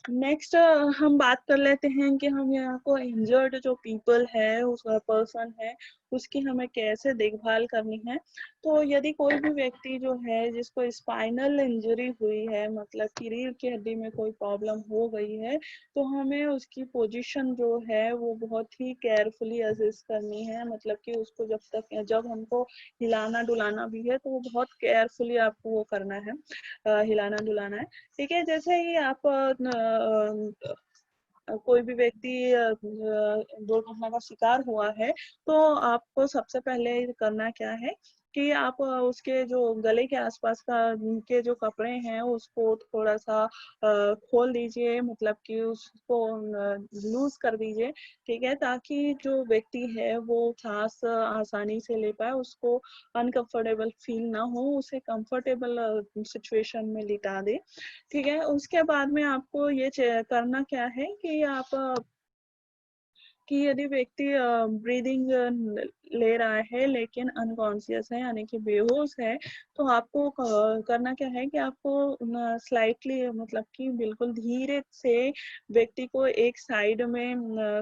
नेक्स्ट हम बात कर लेते हैं कि हम यहाँ को इंजर्ड जो पीपल है उस पर्सन है उसकी हमें कैसे देखभाल करनी है। तो यदि कोई भी व्यक्ति जो है जिसको स्पाइनल इंजरी हुई है मतलब कि रीढ़ की हड्डी में कोई प्रॉब्लम हो गई है तो हमें उसकी पोजीशन जो है वो बहुत ही केयरफुली असेस करनी है। मतलब कि उसको जब हमको हिलाना डुलाना भी है तो वो बहुत केयरफुली आपको वो करना है, हिलाना डुलाना है। ठीक है, जैसे ही आप कोई भी व्यक्ति दुर्घटना का शिकार हुआ है तो आपको सबसे पहले करना क्या है कि आप उसके जो गले के आसपास के जो कपड़े हैं उसको थोड़ा सा खोल दीजिए, मतलब कि उसको लूज कर दीजिए। ठीक है, ताकि जो व्यक्ति है वो सांस आसानी से ले पाए, उसको अनकंफर्टेबल फील ना हो, उसे कंफर्टेबल सिचुएशन में लिटा दे। ठीक है, उसके बाद में आपको ये करना क्या है कि यदि व्यक्ति ब्रीदिंग ले रहा है लेकिन अनकॉन्शियस है यानी कि बेहोश है तो आपको करना क्या है कि आपको स्लाइटली मतलब कि बिल्कुल धीरे से व्यक्ति को एक साइड में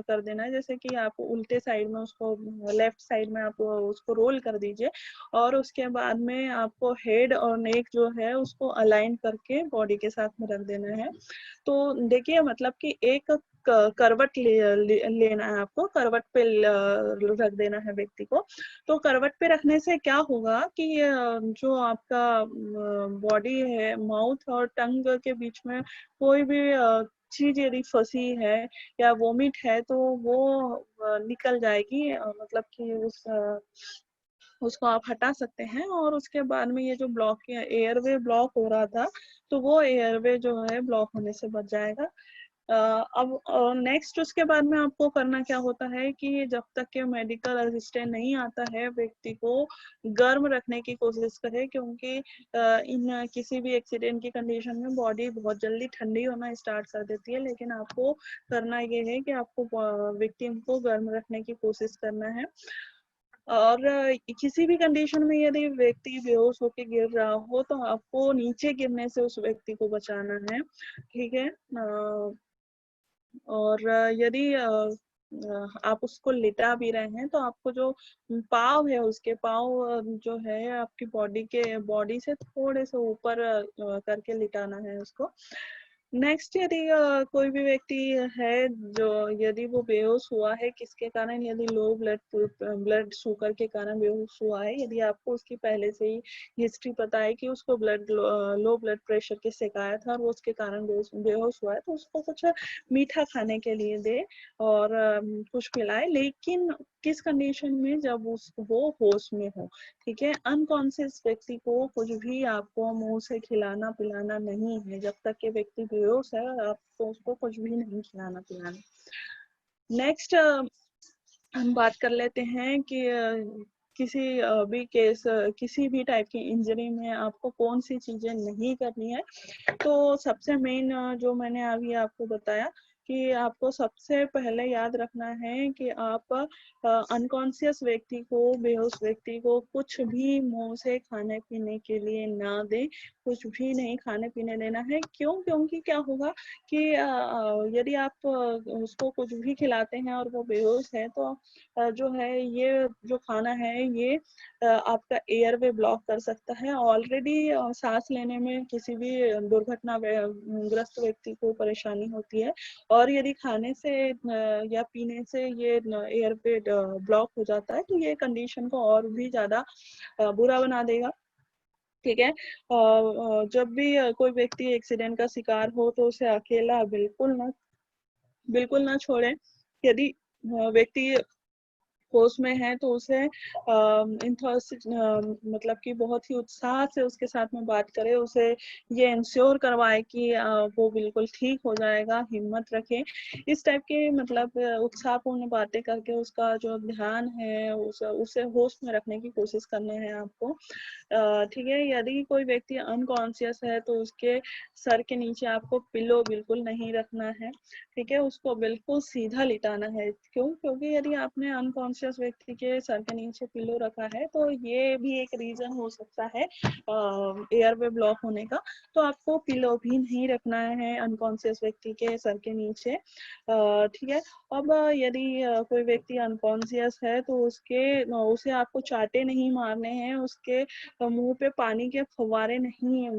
कर देना है। जैसे कि आप उल्टे साइड में उसको, लेफ्ट साइड में आप उसको रोल कर दीजिए और उसके बाद में आपको हेड और नेक जो है उसको अलाइन करके बॉडी के साथ में रख देना है। तो देखिए मतलब कि एक करवट लेना है आपको, करवट पे रख देना है व्यक्ति को। तो करवट पे रखने से क्या होगा कि जो आपका बॉडी है, माउथ और टंग के बीच में कोई भी चीज यदि फंसी है या वोमिट है तो वो निकल जाएगी, मतलब कि उसको आप हटा सकते हैं। और उसके बाद में ये जो एयरवे ब्लॉक हो रहा था तो वो एयरवे जो है ब्लॉक होने से बच जाएगा। अब नेक्स्ट उसके बाद में आपको करना क्या होता है कि जब तक के मेडिकल असिस्टेंट नहीं आता है व्यक्ति को गर्म रखने की कोशिश करें, क्योंकि इन किसी भी एक्सीडेंट की कंडीशन में बॉडी बहुत जल्दी ठंडी होना स्टार्ट कर देती है। लेकिन आपको करना ये है कि आपको विक्टिम को गर्म रखने की कोशिश करना है। और किसी भी कंडीशन में यदि व्यक्ति बेहोश होकर गिर रहा हो तो आपको नीचे गिरने से उस व्यक्ति को बचाना है। ठीक है, और यदि आप उसको लिटा भी रहे हैं तो आपको जो पाँव है उसके पाँव जो है आपकी बॉडी से थोड़े से ऊपर करके लिटाना है उसको। नेक्स्ट यदि कोई भी व्यक्ति है जो यदि वो बेहोश हुआ है किसके कारण, यदि लो ब्लड शुगर के कारण बेहोश हुआ है, यदि आपको उसकी पहले से ही हिस्ट्री पता है कि उसको लो ब्लड प्रेशर की शिकायत है और वो उसके कारण बेहोश हुआ है तो उसको कुछ मीठा खाने के लिए दे और कुछ खिलाए, लेकिन किस कंडीशन में, जब वो होश में हो। ठीक है, अनकॉन्शियस व्यक्ति को कुछ भी आपको मुंह से खिलाना पिलाना नहीं है। जब तक के व्यक्ति बेहोश है आपको उसको कुछ भी नहीं खिलाना पिलाना। नेक्स्ट हम बात कर लेते हैं कि किसी भी टाइप की इंजरी में आपको कौन सी चीजें नहीं करनी है। तो सबसे मेन जो मैंने अभी आपको बताया कि आपको सबसे पहले याद रखना है कि आप अनकॉन्शियस व्यक्ति को, बेहोश व्यक्ति को कुछ भी मुंह से खाने पीने के लिए ना दें, कुछ भी नहीं खाने पीने देना है। क्यों? क्योंकि क्या होगा कि यदि आप उसको कुछ भी खिलाते हैं और वो बेहोश है तो जो है ये जो खाना है ये आपका एयरवे ब्लॉक कर सकता है। ऑलरेडी सांस लेने में किसी भी दुर्घटना ग्रस्त व्यक्ति को परेशानी होती है और यदि खाने से या पीने से ये एयरवे ब्लॉक हो जाता है तो ये कंडीशन को और भी ज्यादा बुरा बना देगा। ठीक है, जब भी कोई व्यक्ति एक्सीडेंट का शिकार हो तो उसे अकेला बिल्कुल ना छोड़े। यदि व्यक्ति होश में है तो उसे मतलब कि बहुत ही उत्साह से उसके साथ में बात करे, उसे ये इंश्योर करवाए कि वो बिल्कुल ठीक हो जाएगा, हिम्मत रखे। इस टाइप के मतलब उत्साहपूर्ण बातें करके उसका जो ध्यान है उसे होश में रखने की कोशिश करने हैं आपको। ठीक है, यदि कोई व्यक्ति अनकॉन्शियस है तो उसके सर के नीचे आपको पिलो बिल्कुल नहीं रखना है। ठीक है, उसको बिल्कुल सीधा लिटाना है। क्यों? क्योंकि यदि आपने अनकॉन्शियस व्यक्ति के सर के नीचे पिलो रखा है तो ये भी एक रीजन हो सकता है एयरवे ब्लॉक होने का। तो आपको पिलो भी नहीं रखना है अनकॉन्शियस व्यक्ति के सर के नीचे। ठीक है, अब यदि कोई व्यक्ति अनकॉन्शियस है तो उसे आपको चाटे नहीं मारने हैं, उसके मुंह पे पानी के फव्वारे नहीं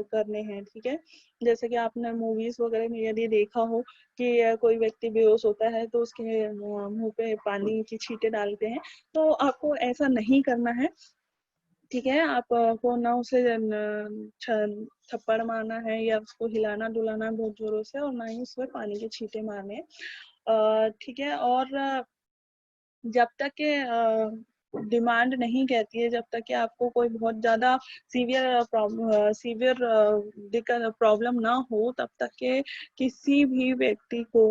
करने हैं। ठीक है, जैसे कि आपने मूवीज वगैरह में यदि देखा हो कि कोई व्यक्ति बेहोश होता है तो उसके मुंह पे पानी की छींटे डालते हैं, तो आपको ऐसा नहीं करना है। ठीक है, आपको ना उसे थप्पड़ मारना है या उसको हिलाना डुलाना बहुत जोरों से, और ना ही उसमें पानी के छींटे मारने हैं। ठीक है, और जब तक के डिमांड नहीं कहती है, जब तक कि आपको कोई बहुत ज्यादा सीवियर प्रॉब्लम ना हो, तब तक के किसी भी व्यक्ति को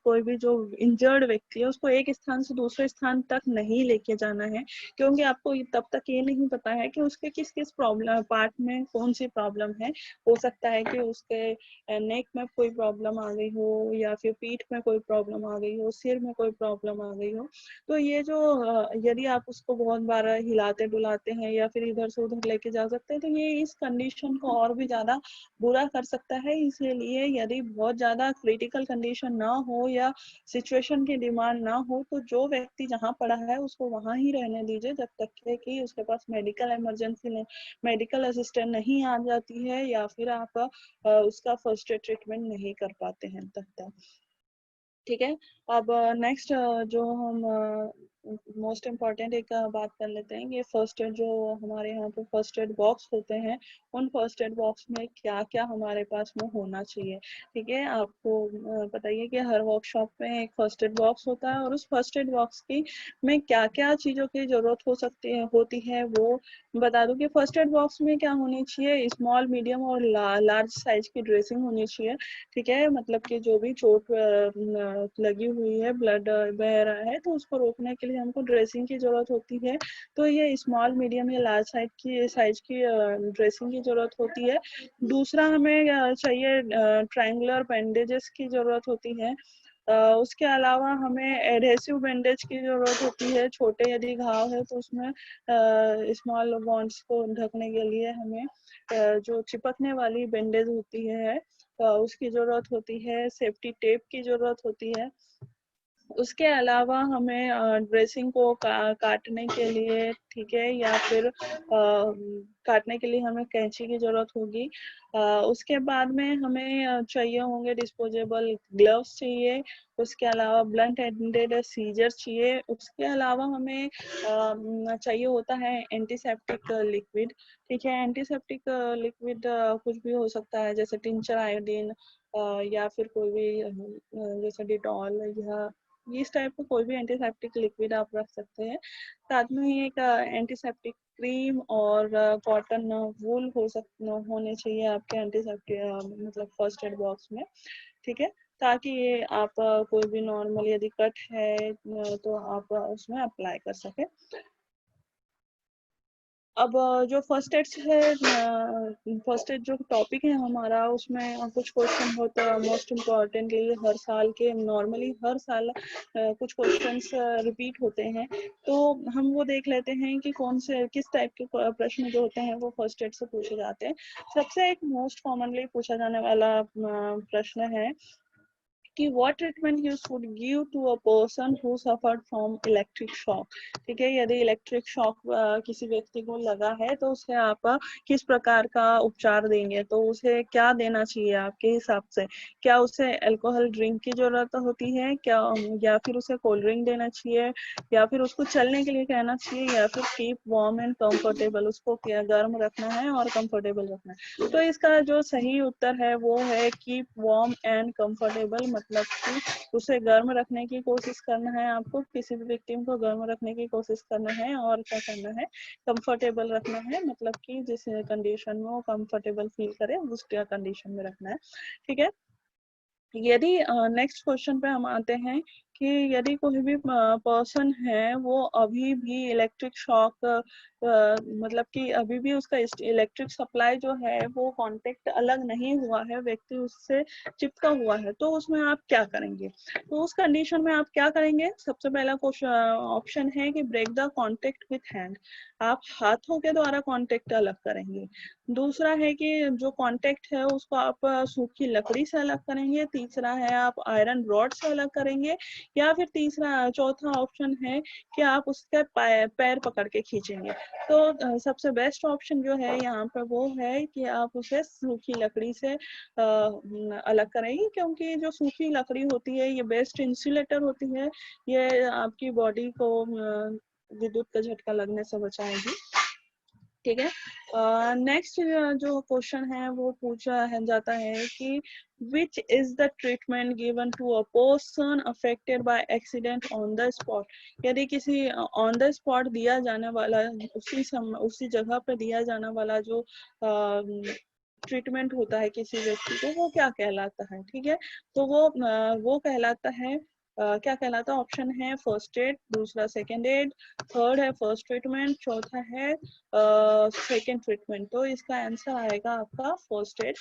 कोई भी जो इंजर्ड व्यक्ति है उसको एक स्थान से दूसरे स्थान तक नहीं लेके जाना है। क्योंकि आपको तब तक ये नहीं पता है कि उसके किस किस प्रॉब्लम पार्ट में कौन सी प्रॉब्लम है। हो सकता है कि उसके नेक में कोई प्रॉब्लम आ गई हो, या फिर पीठ में कोई प्रॉब्लम आ गई हो, सिर में कोई प्रॉब्लम आ गई हो। तो ये जो यदि आप उसको बहुत बार हिलाते डुलाते हैं या फिर इधर से उधर लेके जा सकते हैं, तो ये इस कंडीशन को और भी ज्यादा बुरा कर सकता है। इसलिए यदि बहुत ज्यादा क्रिटिकल कंडीशन ना हो या सिचुएशन की डिमांड ना हो, तो जो व्यक्ति जहाँ पड़ा है उसको वहां ही रहने दीजिए, जब तक है कि उसके पास मेडिकल इमरजेंसी मेडिकल असिस्टेंट नहीं आ जाती है, या फिर आप उसका फर्स्ट एड ट्रीटमेंट नहीं कर पाते हैं तब तक। ठीक है, अब नेक्स्ट जो हम मोस्ट इम्पॉर्टेंट एक बात कर लेते हैं। ये फर्स्ट एड जो हमारे यहाँ पे फर्स्ट एड बॉक्स होते हैं, उन फर्स्ट एड बॉक्स में क्या क्या हमारे पास में होना चाहिए। ठीक है, आपको पता ही है कि हर वर्कशॉप में एक फर्स्ट एड बॉक्स होता है, और उस फर्स्ट एड बॉक्स की में क्या क्या चीज़ों की जरूरत हो सकती है होती है वो बता दूं। कि फर्स्ट एड बॉक्स में क्या होनी चाहिए, स्मॉल मीडियम और लार्ज साइज की ड्रेसिंग होनी चाहिए। ठीक है, मतलब कि जो भी चोट लगी हुई है, ब्लड बह रहा है, तो उसको रोकने के लिए हमको ड्रेसिंग की जरूरत होती है। तो ये स्मॉल मीडियम या लार्ज साइज की ड्रेसिंग की जरूरत होती है। दूसरा हमें चाहिए ट्रायंगुलर बैंडेजेस की जरूरत होती है। उसके अलावा हमें एडहेसिव बैंडेज की जरूरत होती है। छोटे यदि घाव है तो उसमें स्मॉल बॉन्ड्स को ढकने के लिए हमें जो चिपकने वाली बैंडेज होती है उसकी जरूरत होती है। सेफ्टी टेप की जरूरत होती है। उसके अलावा हमें ड्रेसिंग को काटने के लिए, ठीक है, या फिर काटने के लिए हमें कैंची की जरूरत होगी। उसके बाद में हमें चाहिए होंगे डिस्पोजेबल ग्लव्स चाहिए। उसके अलावा ब्लंट एंडेड सीजर चाहिए। उसके अलावा हमें चाहिए होता है एंटीसेप्टिक लिक्विड। ठीक है, एंटीसेप्टिक लिक्विड कुछ भी हो सकता है, जैसे टिंचर आयोडीन या फिर कोई भी जैसे डिटॉल या इस टाइप का कोई भी एंटीसेप्टिक लिक्विड आप रख सकते हैं। साथ में ही एक एंटीसेप्टिक क्रीम और कॉटन वूल होने चाहिए आपके एंटीसेप्टिक मतलब फर्स्ट एड बॉक्स में। ठीक है, ताकि ये आप कोई भी नॉर्मल यदि कट है तो आप उसमें अप्लाई कर सके। अब जो फर्स्ट एड है, फर्स्ट एड जो टॉपिक है हमारा, उसमें कुछ क्वेश्चन होता है मोस्ट इम्पॉर्टेंटली हर साल के, नॉर्मली हर साल कुछ क्वेश्चंस रिपीट होते हैं। तो हम वो देख लेते हैं कि कौन से किस टाइप के प्रश्न जो होते हैं वो फर्स्ट एड से पूछे जाते हैं। सबसे एक मोस्ट कॉमनली पूछा जाने वाला प्रश्न है कि what treatment you should give to a person who suffered from electric shock। ठीक है, यदि इलेक्ट्रिक शॉक किसी व्यक्ति को लगा है तो उसे आप किस प्रकार का उपचार देंगे, तो उसे क्या देना चाहिए आपके हिसाब से। क्या उसे अल्कोहल ड्रिंक की जरूरत होती है क्या, या फिर उसे कोल्ड ड्रिंक देना चाहिए, या फिर उसको चलने के लिए कहना चाहिए, या फिर कीप वार्म एंड कंफर्टेबल, उसको क्या गर्म रखना है और कंफर्टेबल रखना है। तो इसका जो सही उत्तर है वो है कीप वार्म एंड कंफर्टेबल। मतलब कि उसे गर्म रखने की कोशिश करना है, आपको किसी भी विक्टिम को गर्म रखने की कोशिश करना है, और क्या करना है, कंफर्टेबल रखना है, मतलब कि जिस कंडीशन में वो कंफर्टेबल फील करे उस कंडीशन में रखना है, ठीक है। यदि नेक्स्ट क्वेश्चन पे हम आते हैं कि यदि कोई भी पर्सन है वो अभी भी इलेक्ट्रिक शॉक मतलब कि अभी भी उसका इलेक्ट्रिक सप्लाई जो है वो कांटेक्ट अलग नहीं हुआ है, व्यक्ति उससे चिपका हुआ है, तो उसमें आप क्या करेंगे? तो उस कंडीशन में आप क्या करेंगे? सबसे पहला ऑप्शन है कि break the contact with hand, आप हाथों के द्वारा कांटेक्ट अलग करेंगे। दूसरा है कि जो कांटेक्ट है उसको आप सूखी लकड़ी से अलग करेंगे। तीसरा है आप आयरन रॉड से अलग करेंगे, या फिर चौथा ऑप्शन है कि आप उसका पैर पकड़ के खींचेंगे। तो सबसे बेस्ट ऑप्शन जो है यहाँ पर वो है कि आप उसे सूखी लकड़ी से अलग करेंगे, क्योंकि जो सूखी लकड़ी होती है ये बेस्ट इंसुलेटर होती है, ये आपकी बॉडी को विद्युत का झटका लगने से बचाएगी, ठीक है। नेक्स्ट जो क्वेश्चन है वो पूछा है जाता है कि which is the treatment given to a person affected by accident on the spot. यदि किसी ऑन द स्पॉट दिया जाने वाला, उसी जगह पर दिया जाने वाला जो ट्रीटमेंट होता है किसी व्यक्ति को, वो क्या कहलाता है, ठीक है। तो वो कहलाता है क्या कहलाता है? ऑप्शन है फर्स्ट एड, दूसरा सेकंड एड, थर्ड है फर्स्ट ट्रीटमेंट, चौथा है सेकेंड ट्रीटमेंट। तो इसका आंसर आएगा आपका फर्स्ट एड,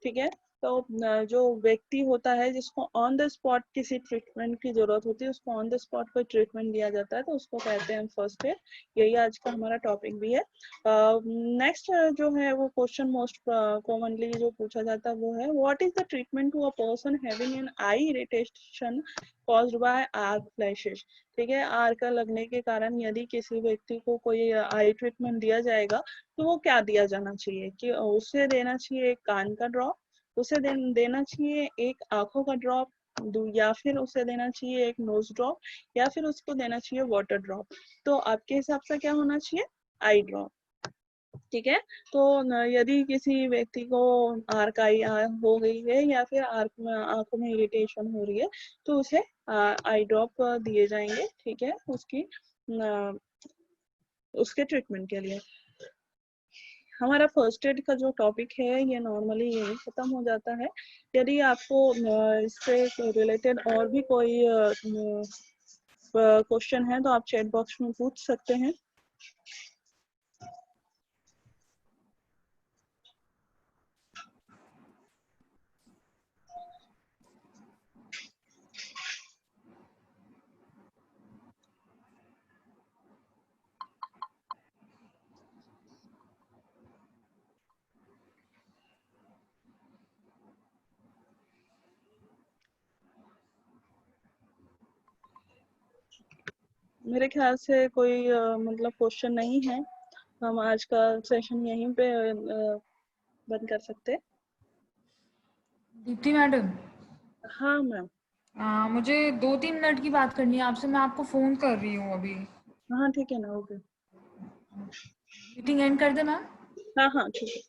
ठीक है। तो जो व्यक्ति होता है जिसको ऑन द स्पॉट किसी ट्रीटमेंट की जरूरत होती है, उसको ऑन द स्पॉट कोई ट्रीटमेंट दिया जाता है, तो उसको कहते हैं फर्स्ट एड। यही आज का हमारा टॉपिक भी है। नेक्स्ट जो है वो क्वेश्चन मोस्ट कॉमनली जो पूछा जाता है वो है what is the treatment to a person having an eye irritation caused by arc flashes. ठीक है, आर्क लगने के कारण यदि किसी व्यक्ति को कोई आई ट्रीटमेंट दिया जाएगा तो वो क्या दिया जाना चाहिए? कि उसे देना चाहिए एक कान का ड्रॉप, उसे देना चाहिए एक आंखों का ड्रॉप, या फिर उसे देना चाहिए एक नोज ड्रॉप, या फिर उसको देना चाहिए वाटर ड्रॉप। तो आपके हिसाब से क्या होना चाहिए? आई ड्रॉप, ठीक है। तो यदि किसी व्यक्ति को आर्क आई हो गई है या फिर आंखों में इरिटेशन हो रही है तो उसे आई ड्रॉप दिए जाएंगे, ठीक है, उसके ट्रीटमेंट के लिए। हमारा फर्स्ट एड का जो टॉपिक है ये नॉर्मली यही खत्म हो जाता है। यदि आपको इससे रिलेटेड और भी कोई क्वेश्चन है तो आप चैट बॉक्स में पूछ सकते हैं। मेरे ख्याल से कोई मतलब क्वेश्चन नहीं है, हम आज का सेशन यहीं पे बंद कर सकते हैं। दीप्ति मैडम, हाँ मैम। मुझे 2-3 मिनट की बात करनी है आपसे। मैं आपको फोन कर रही हूँ अभी। हाँ ठीक है ना, ओके। मीटिंग एंड कर दे मैम। हाँ हाँ ठीक है।